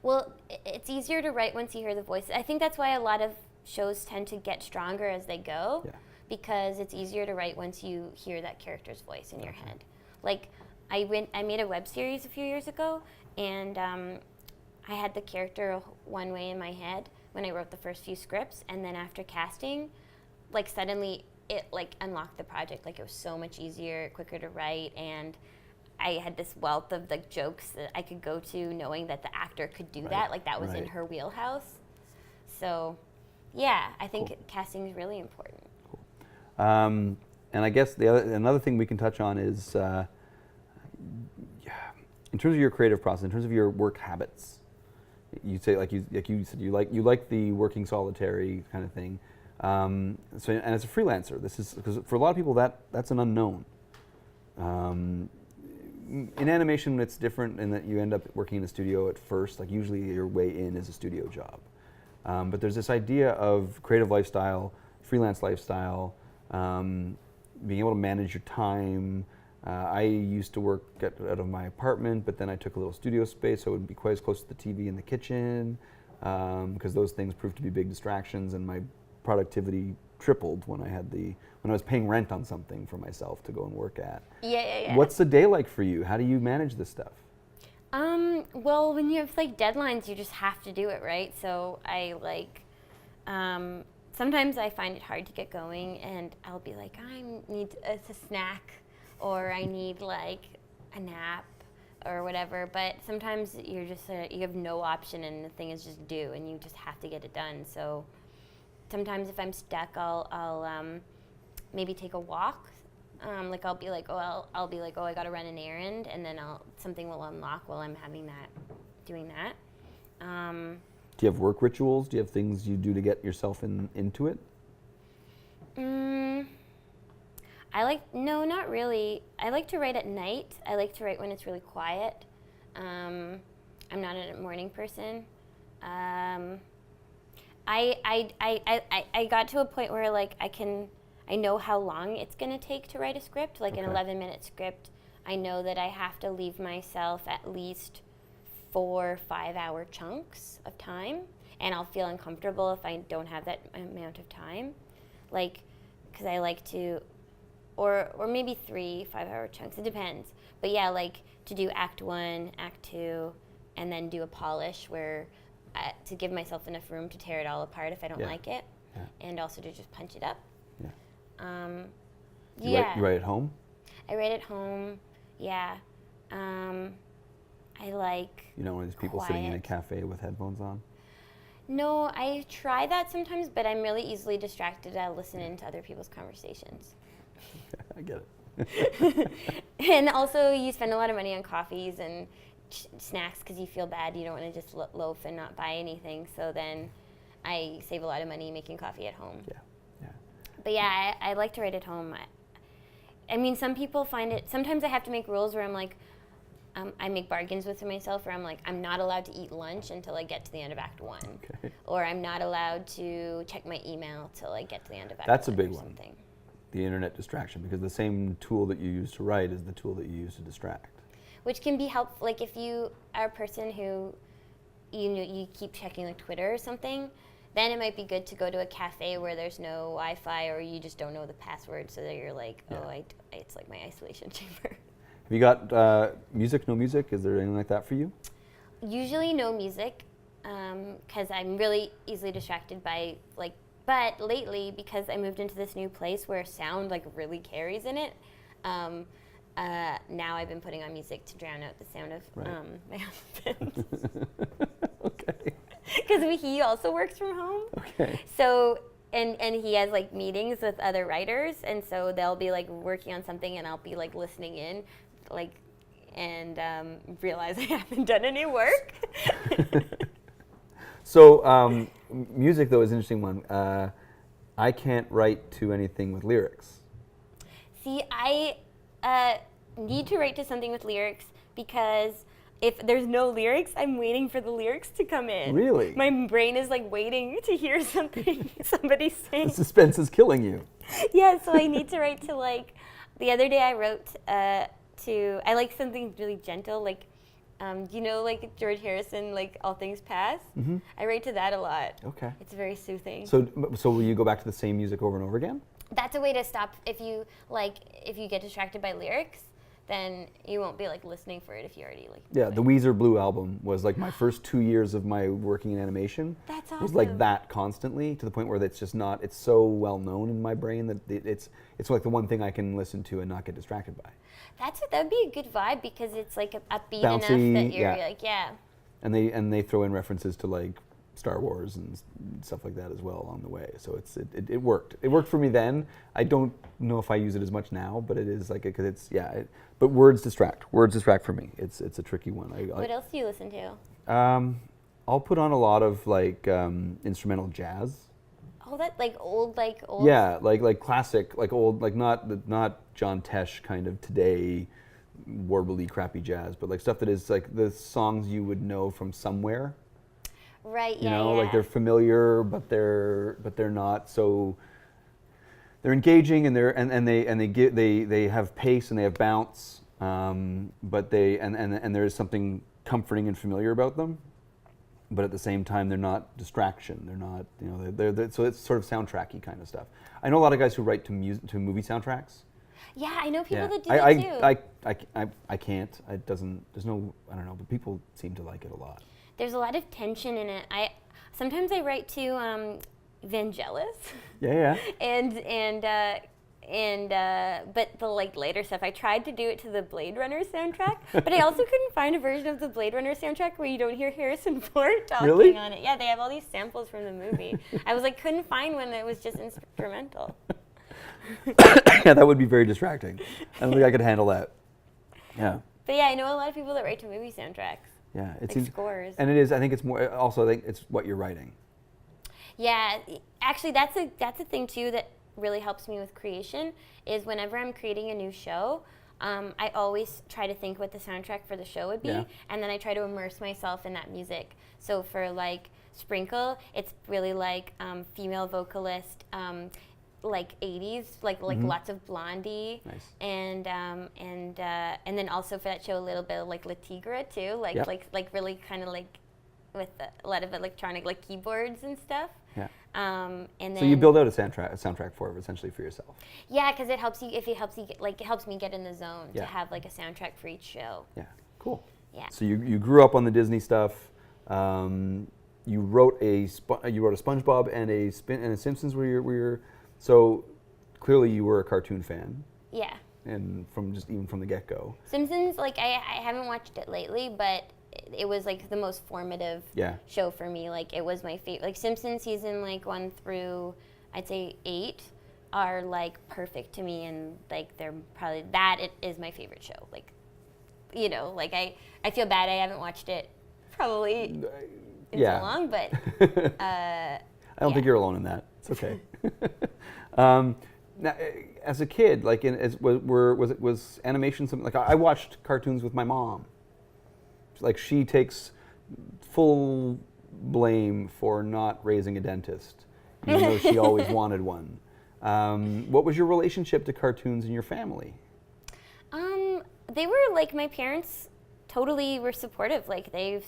Well, it's easier to write once you hear the voice. I think that's why a lot of shows tend to get stronger as they go, because it's easier to write once you hear that character's voice in your head. Like, I made a web series a few years ago, and I had the character one way in my head when I wrote the first few scripts, and then after casting, like suddenly it like unlocked the project. Like it was so much easier, quicker to write, and I had this wealth of like jokes that I could go to, knowing that the actor could do that. Like that was in her wheelhouse. So, yeah, I think casting is really important. Cool. And I guess another thing we can touch on is, in terms of your creative process, in terms of your work habits. You say like you said you like the working solitary kind of thing. And as a freelancer, this is because for a lot of people that's an unknown. In animation, it's different in that you end up working in a studio at first. Like usually, your way in is a studio job. But there's this idea of creative lifestyle, freelance lifestyle, being able to manage your time. I used to work out of my apartment, but then I took a little studio space, so it would be quite as close to the TV in the kitchen, because those things proved to be big distractions, and my productivity tripled when I was paying rent on something for myself to go and work at. Yeah. What's the day like for you? How do you manage this stuff? Well, when you have like deadlines, you just have to do it, right? So I like, sometimes I find it hard to get going, and I'll be like, I need a snack, or I need like a nap or whatever. But sometimes you're just you have no option, and the thing is just due, and you just have to get it done. So sometimes if I'm stuck, I'll maybe take a walk. Like I'll be like, oh, I gotta run an errand, and then something will unlock while I'm doing that. Do you have work rituals? Do you have things you do to get yourself into it? No, not really. I like to write at night. I like to write when it's really quiet. I'm not a morning person. I got to a point where like I know how long it's gonna take to write a script, like an 11-minute script. I know that I have to leave myself at least 4 5-hour chunks of time, and I'll feel uncomfortable if I don't have that amount of time. Like, because I like to, or maybe 3 5-hour chunks, it depends. But yeah, like to do act 1, act 2, and then do a polish where, to give myself enough room to tear it all apart if I don't like it, and also to just punch it up. You write at home? I write at home, yeah. I like You're not one of these people sitting in a cafe with headphones on? No, I try that sometimes, but I'm really easily distracted. I listen into other people's conversations. I get it. And also, you spend a lot of money on coffees and snacks because you feel bad. You don't want to just loaf and not buy anything. So then I save a lot of money making coffee at home. Yeah. But yeah, I like to write at home. I mean, some people find it, sometimes I have to make rules where I'm like, I make bargains with myself where I'm like, I'm not allowed to eat lunch until I get to the end of Act 1. Okay. Or I'm not allowed to check my email till I get to the end of Act 1. That's a big or one. something. The internet distraction, because the same tool that you use to write is the tool that you use to distract. Which can be helpful, like if you are a person who, you keep checking like Twitter or something, then it might be good to go to a cafe where there's no Wi-Fi or you just don't know the password, so that you're like, it's like my isolation chamber. Have you got music, no music? Is there anything like that for you? Usually no music, because I'm really easily distracted by like, but lately, because I moved into this new place where sound like really carries in it, now I've been putting on music to drown out the sound of my husband. Okay. Because he also works from home. Okay. So, and he has like meetings with other writers, and so they'll be like working on something, and I'll be like listening in, like, and realize I haven't done any work. So, music though is an interesting one. I can't write to anything with lyrics. See, I need to write to something with lyrics because if there's no lyrics, I'm waiting for the lyrics to come in. Really? My brain is like waiting to hear something somebody sing. The suspense is killing you. Yeah, so I need to write to like, the other day I wrote I like something really gentle, like, you know, like George Harrison, like All Things Pass? Mm-hmm. I write to that a lot. Okay. It's very soothing. So will you go back to the same music over and over again? That's a way to stop, if you get distracted by lyrics, then you won't be like listening for it if you already like. Yeah, the Weezer Blue album was like my first 2 years of my working in animation. That's It was like that constantly, to the point where it's just not, it's so well known in my brain that it's like the one thing I can listen to and not get distracted by. That'd be a good vibe because it's like upbeat Bouncy, enough that you're yeah. like, yeah. And they throw in references to like Star Wars and stuff like that as well along the way. So it worked. It worked for me then. I don't know if I use it as much now, but it is like, because it's, but words distract. Words distract for me. It's a tricky one. What else do you listen to? I'll put on a lot of like instrumental jazz. Oh, that like old. Yeah, like classic, like old, like not John Tesh kind of today warbly crappy jazz, but like stuff that is like the songs you would know from somewhere. Right. You know, like they're familiar, but they're not so. They're engaging and they have pace and they have bounce, but there is something comforting and familiar about them. But at the same time, they're not distraction. They're not, you know, they're so it's sort of soundtracky kind of stuff. I know a lot of guys who write to movie soundtracks. Yeah, I know people that do that too. I can't. It doesn't. There's no. I don't know. But people seem to like it a lot. There's a lot of tension in it. Sometimes I write to Vangelis. Yeah. But the like later stuff, I tried to do it to the Blade Runner soundtrack, but I also couldn't find a version of the Blade Runner soundtrack where you don't hear Harrison Ford talking on it. Yeah, they have all these samples from the movie. I was like, couldn't find one that was just instrumental. Yeah, that would be very distracting. I don't think I could handle that. Yeah. But yeah, I know a lot of people that write to movie soundtracks. Yeah, it like seems, scores. and it is. I think it's more. Also, I think it's what you're writing. Yeah, actually, that's a thing too that really helps me with creation. Is whenever I'm creating a new show, I always try to think what the soundtrack for the show would be, and then I try to immerse myself in that music. So for like Sprinkle, it's really like female vocalist. Like 80s, like lots of Blondie, nice. And then also for that show a little bit of like La Tigre too, like really kind of like with a lot of electronic like keyboards and stuff. Yeah. And then so you build out a soundtrack for it essentially for yourself. Yeah, because it helps you it helps me get in the zone to Yeah. have like a soundtrack for each show. Yeah. Cool. Yeah. So you grew up on the Disney stuff. You wrote a SpongeBob and a Simpsons where you're so clearly you were a cartoon fan. Yeah. And even from the get-go. Simpsons, like I haven't watched it lately, but it was like the most formative show for me. Like it was my favorite. Like Simpsons season like 1 through I'd say 8 are like perfect to me, and like they're probably it is my favorite show. Like, you know, like I feel bad I haven't watched it probably in so long, but I don't think you're alone in that. It's okay. Now, as a kid, like was animation something like I watched cartoons with my mom. like she takes full blame for not raising a dentist, even though she always wanted one. What was your relationship to cartoons in your family? They were like, my parents totally were supportive. Like they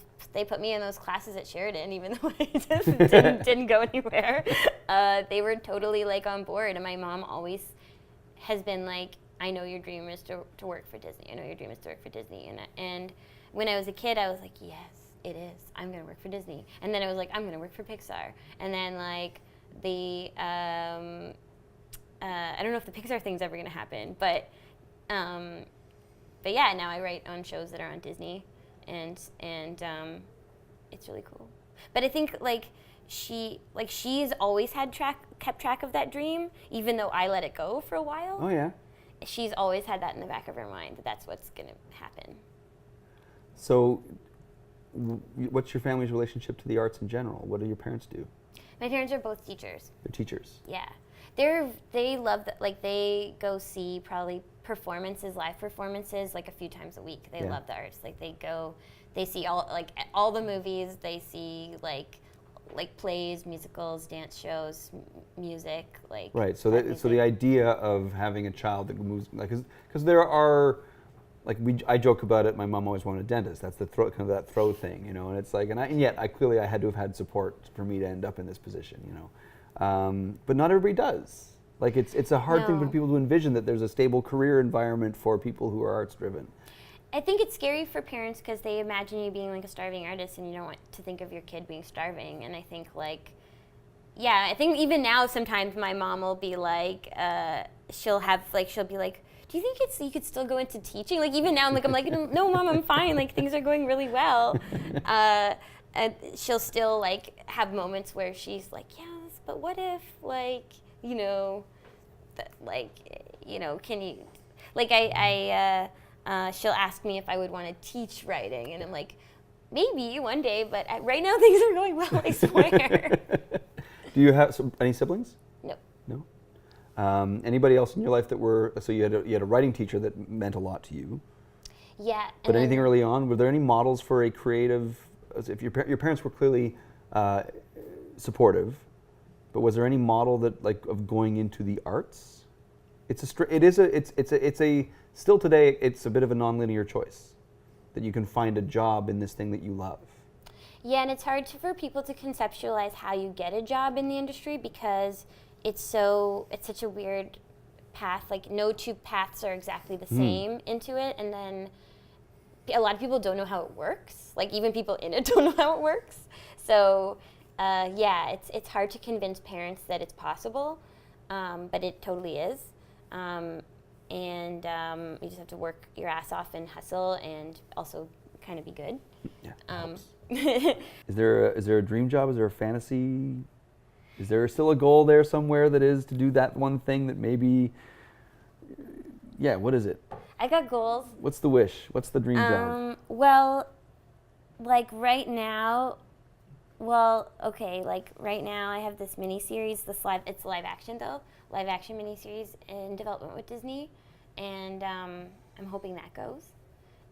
put me in those classes at Sheridan, even though I just didn't go anywhere. They were totally like on board, and my mom always has been like, I know your dream is to work for Disney. I know your dream is to work for Disney. And when I was a kid, I was like, yes, it is. I'm gonna work for Disney. And then I was like, I'm gonna work for Pixar. And then like I don't know if the Pixar thing's ever gonna happen, but yeah, now I write on shows that are on Disney, and it's really cool. But I think like she's always kept track of that dream, even though I let it go for a while. Oh yeah. She's always had that in the back of her mind, that that's what's gonna happen. So, what's your family's relationship to the arts in general? What do your parents do? My parents are both teachers. They're teachers. Yeah, they love that. Like they go see probably live performances, like a few times a week. They love the arts. Like they see all the movies. They see like plays, musicals, dance shows, music. Like right. So the idea of having a child that moves, like, because there are, like I joke about it. My mom always wanted a dentist. That's the kind of that throw thing, you know. And it's like, and yet I clearly had to have had support for me to end up in this position, you know. But not everybody does. Like it's a hard thing for people to envision that there's a stable career environment for people who are arts driven. I think it's scary for parents because they imagine you being like a starving artist, and you don't want to think of your kid being starving. And I think I think even now sometimes my mom will be like, she'll be like, do you think you could still go into teaching? Like even now I'm like, no mom, I'm fine. Like things are going really well. And she'll still like have moments where she's like, yes, but what if can you, like she'll ask me if I would want to teach writing, and I'm like, maybe one day, but right now things are going well, I swear. Do you have any siblings? No. No? Anybody else in your life so you had a writing teacher that meant a lot to you? Yeah. But anything early on, were there any models for a creative, if your parents were clearly supportive, but was there any model that of going into the arts? Still today, it's a bit of a nonlinear choice, that you can find a job in this thing that you love. Yeah, and it's hard for people to conceptualize how you get a job in the industry because it's such a weird path. Like no two paths are exactly the same into it, and then a lot of people don't know how it works. Like even people in it don't know how it works. So it's hard to convince parents that it's possible, but it totally is. And you just have to work your ass off and hustle, and also kind of be good. Yeah. Is there a dream job? Is there a fantasy? Is there still a goal there somewhere that is to do that one thing that maybe? Yeah. What is it? I got goals. What's the wish? What's the dream job? Well, like right now. Right now I have this miniseries. It's live action though. Live action miniseries in development with Disney, and I'm hoping that goes.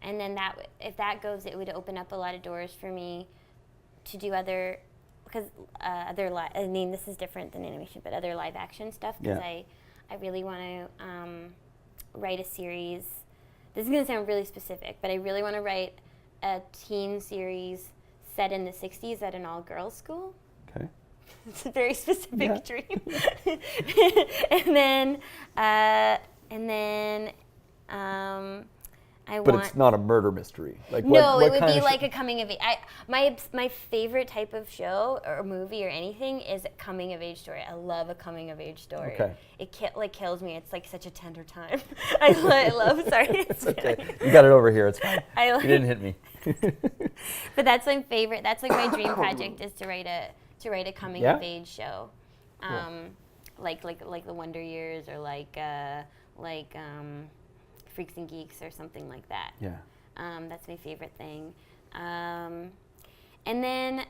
And then if that goes, it would open up a lot of doors for me to do this is different than animation, but other live action stuff, because I really want to write a series. This is going to sound really specific, but I really want to write a teen series set in the 60s at an all-girls school. Okay. It's a very specific dream. and then But it's not a murder mystery. It would be like a coming of age. My favorite type of show or movie or anything is a coming of age story. I love a coming of age story. Okay. It kills me. It's like such a tender time. I love. Sorry. It's okay. You got it over here. It's fine. You didn't hit me. But that's my favorite. That's like my dream project, is to write a coming of age show, Cool. like the Wonder Years, or like Freaks and Geeks or something like that. Yeah. That's my favorite thing. And then,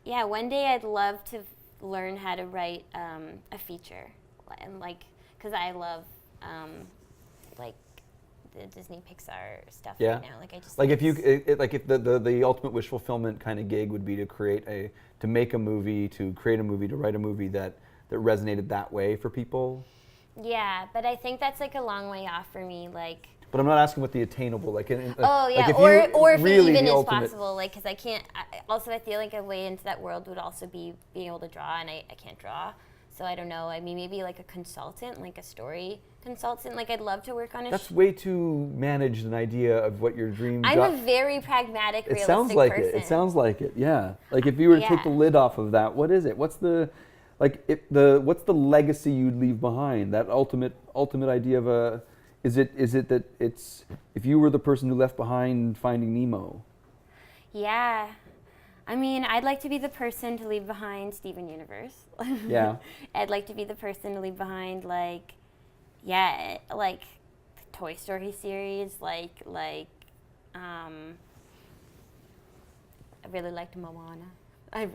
one day I'd love to learn how to write a feature, and because I love the Disney Pixar stuff Yeah. right now. Like I just Like think if the ultimate wish fulfillment kind of gig would be to make a movie, to create a movie, to write a movie that resonated that way for people. yeah, but I think that's like a long way off for me. Like. But I'm not asking what the attainable like. Oh yeah, like or if really it even the is ultimate, possible, like because I can't. Also, I feel like a way into that world would also be being able to draw, and I can't draw, so I don't know. I mean, maybe like a consultant, like a story consultant. Like I'd love to work on a. That's way too managed an idea of what your dream. I'm a very pragmatic, It realistic sounds like person. it. It sounds like it. Yeah. Like if you were to take the lid off of that, what is it? What's the legacy you'd leave behind? That ultimate idea of a. Is it that it's if you were the person who left behind Finding Nemo? Yeah, I mean, I'd like to be the person to leave behind Steven Universe. Yeah. I'd like to be the person to leave behind like the Toy Story series, I really liked Moana.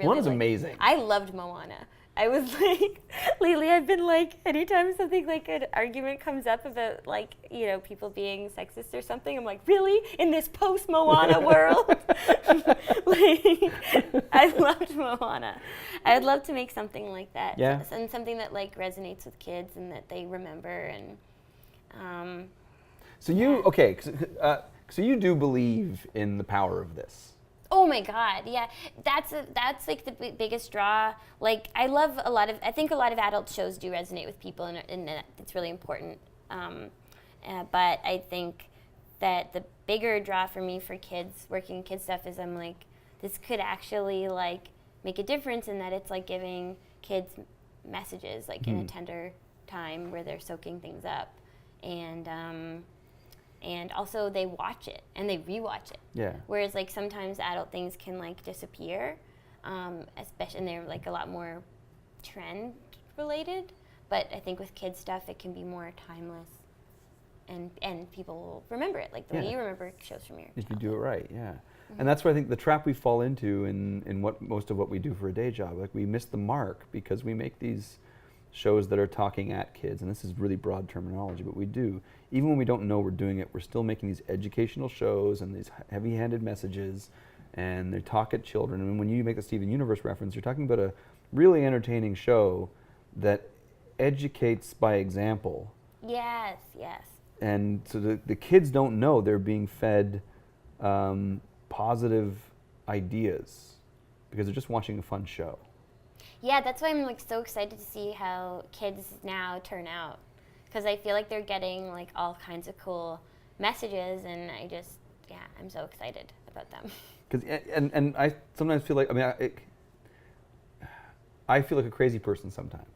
Moana's amazing. I loved Moana. I was like, lately I've been like, anytime something like an argument comes up about like, you know, people being sexist or something, I'm like, really? In this post-Moana world? Like, I loved Moana. I would love to make something like that. Yeah. And something that like resonates with kids and that they remember and, So so you do believe in the power of this. oh my God, yeah, that's like the biggest draw. Like I think a lot of adult shows do resonate with people, and it's really important. But I think that the bigger draw for me for kids, working kids stuff, is I'm like, this could actually like make a difference in that it's like giving kids messages like in a tender time where they're soaking things up, and also they watch it and they rewatch it. Yeah. Whereas like sometimes adult things can like disappear, especially, and they're like a lot more trend related. But I think with kids stuff, it can be more timeless, and people will remember it like the way you remember shows from your if you childhood. do it right. Yeah. And that's where I think the trap we fall into in what most of what we do for a day job. Like we miss the mark because we make these shows that are talking at kids, and this is really broad terminology, but we do. Even when we don't know we're doing it, we're still making these educational shows and these heavy-handed messages, and they talk at children. And when you make the Steven Universe reference, you're talking about a really entertaining show that educates by example. Yes, yes. And so the kids don't know they're being fed positive ideas because they're just watching a fun show. Yeah, that's why I'm like so excited to see how kids now turn out, because I feel like they're getting like all kinds of cool messages, and I'm so excited about them. And I sometimes feel like I feel like a crazy person sometimes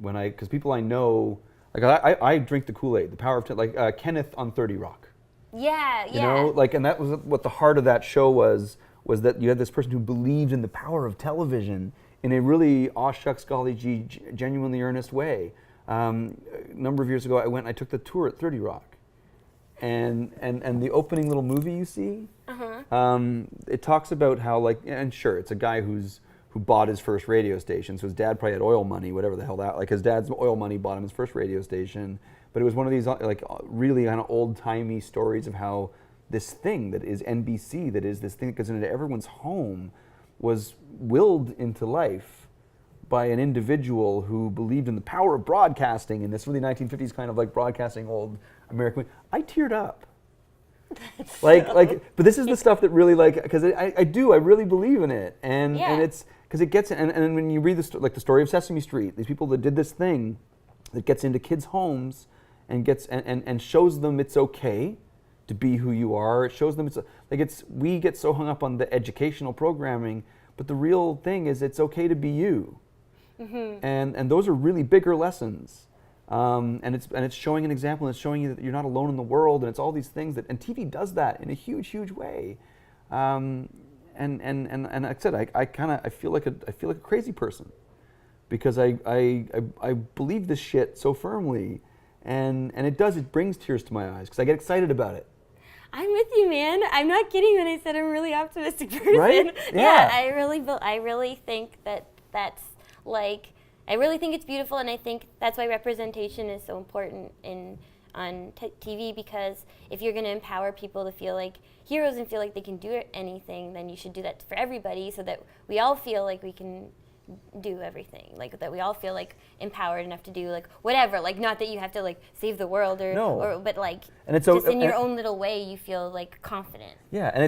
because people I know, like I drink the Kool-Aid, the power of like Kenneth on 30 Rock. Yeah, You know, like, and that was what the heart of that show was that you had this person who believed in the power of television in a really aw shucks golly gee genuinely earnest way. A number of years ago, I took the tour at 30 Rock, and the opening little movie you see, it talks about how and sure, it's a guy who bought his first radio station, so his dad probably had oil money, whatever the hell that, like his dad's oil money bought him his first radio station, but it was one of these like really kind of old-timey stories of how this thing that is NBC, that is this thing that goes into everyone's home, was willed into life by an individual who believed in the power of broadcasting in this really 1950s kind of like broadcasting old American. I teared up. But this is the stuff that really because I really believe in it, and it's because it gets and when you read the story of Sesame Street, these people that did this thing that gets into kids' homes and gets and shows them it's okay to be who you are. It shows them we get so hung up on the educational programming, but the real thing is it's okay to be you. Mm-hmm. And those are really bigger lessons. And it's showing an example, and it's showing you that you're not alone in the world, and it's all these things and TV does that in a huge way. And like I said, I feel like a crazy person because I believe this shit so firmly, and it brings tears to my eyes because I get excited about it. I'm with you, man. I'm not kidding when I said I'm a really optimistic person. Right? Yeah, I really think that's like, I really think it's beautiful, and I think that's why representation is so important in on TV, because if you're going to empower people to feel like heroes and feel like they can do anything, then you should do that for everybody, so that we all feel like we can do everything, like that we all feel like empowered enough to do like whatever, like not that you have to like save the world or but like and it's just in your own little way you feel like confident. Yeah, and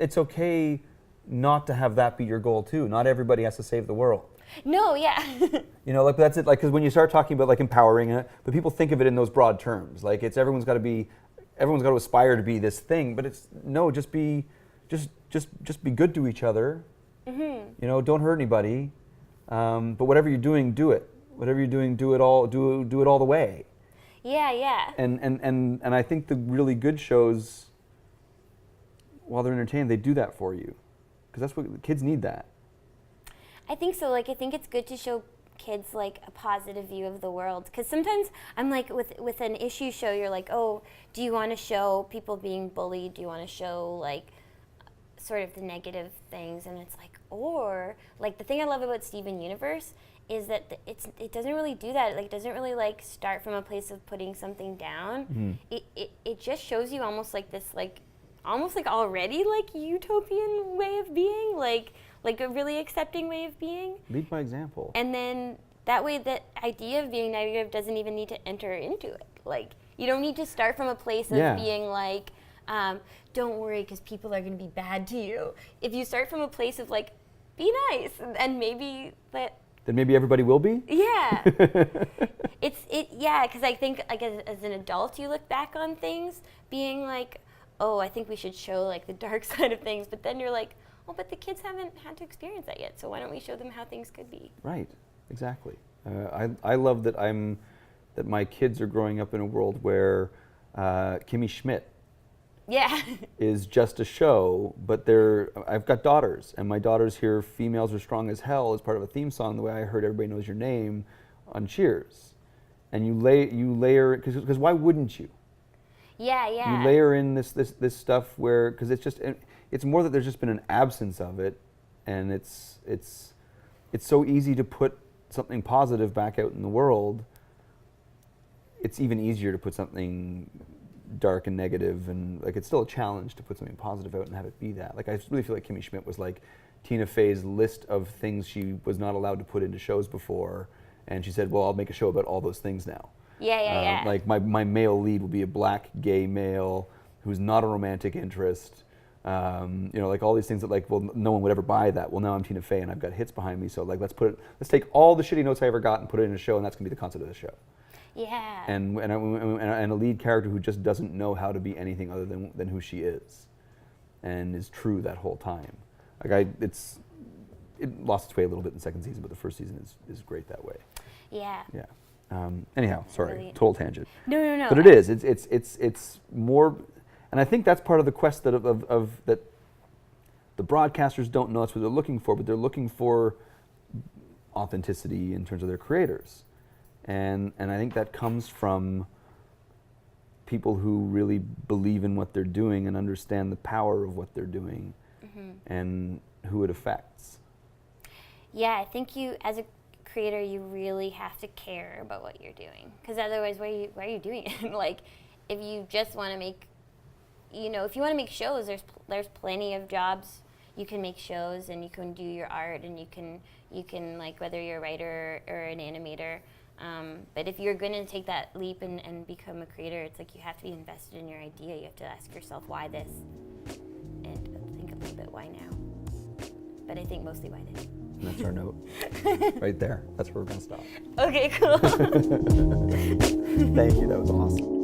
it's okay not to have that be your goal too. Not everybody has to save the world. No, yeah. You know, like that's it. Like, because when you start talking about like empowering it, but people think of it in those broad terms. Like it's everyone's got to aspire to be this thing. But it's no, just be good to each other. You know, don't hurt anybody. But whatever you're doing, do it. Whatever you're doing, do it all the way. Yeah, yeah. And I think the really good shows, while they're entertaining, they do that for you, because that's what the kids need. That. I think so. Like, I think it's good to show kids like a positive view of the world, because sometimes I'm like with an issue show, you're like, oh, do you want to show people being bullied? Do you want to show like sort of the negative things? And it's like, or like the thing I love about Steven Universe is that it doesn't really do that. Like, it doesn't really like start from a place of putting something down. It just shows you almost like this like almost like already like utopian way of being, like a really accepting way of being. Lead by example. And then that way that idea of being negative doesn't even need to enter into it. Like, you don't need to start from a place of being like, don't worry because people are going to be bad to you. If you start from a place of like, be nice, and maybe that. Then maybe everybody will be? Yeah. Because I think like as an adult you look back on things being like, oh, I think we should show like the dark side of things, but then you're like, well, but the kids haven't had to experience that yet, so why don't we show them how things could be? Right, exactly. I love that that my kids are growing up in a world where Kimmy Schmidt is just a show, but I've got daughters, and my daughters hear "Females Are Strong as Hell" as part of a theme song, the way I heard "Everybody Knows Your Name" on Cheers. And you layer, because why wouldn't you? Yeah. You layer in this stuff where, because it's more that there's just been an absence of it, and it's so easy to put something positive back out in the world. It's even easier to put something dark and negative, and like it's still a challenge to put something positive out and have it be that. Like, I really feel like Kimmy Schmidt was like Tina Fey's list of things she was not allowed to put into shows before, and she said, well, I'll make a show about all those things now. Yeah. Like my male lead will be a black gay male who's not a romantic interest. You know, like all these things that like, well, no one would ever buy that. Well, now I'm Tina Fey and I've got hits behind me, so like let's take all the shitty notes I ever got and put it in a show, and that's gonna be the concept of the show. Yeah. And a lead character who just doesn't know how to be anything other than who she is, and is true that whole time. Like it lost its way a little bit in the second season, but the first season is great that way. Yeah. Yeah. Anyhow, sorry, Brilliant. total tangent. No. But it is. It's more, and I think that's part of the quest that that the broadcasters don't know that's what they're looking for, but they're looking for authenticity in terms of their creators, and I think that comes from people who really believe in what they're doing and understand the power of what they're doing, and who it affects. Yeah, I think you as a creator, you really have to care about what you're doing, because otherwise why are you doing it? Like, if you just want to make, if you want to make shows, there's plenty of jobs. You can make shows and you can do your art, and you can like, whether you're a writer or an animator, but if you're going to take that leap and become a creator, it's like you have to be invested in your idea. You have to ask yourself, why this, and think a little bit why now, but I think mostly why this. And that's our note. Right there. That's where we're going to stop. Okay, cool. Thank you. That was awesome.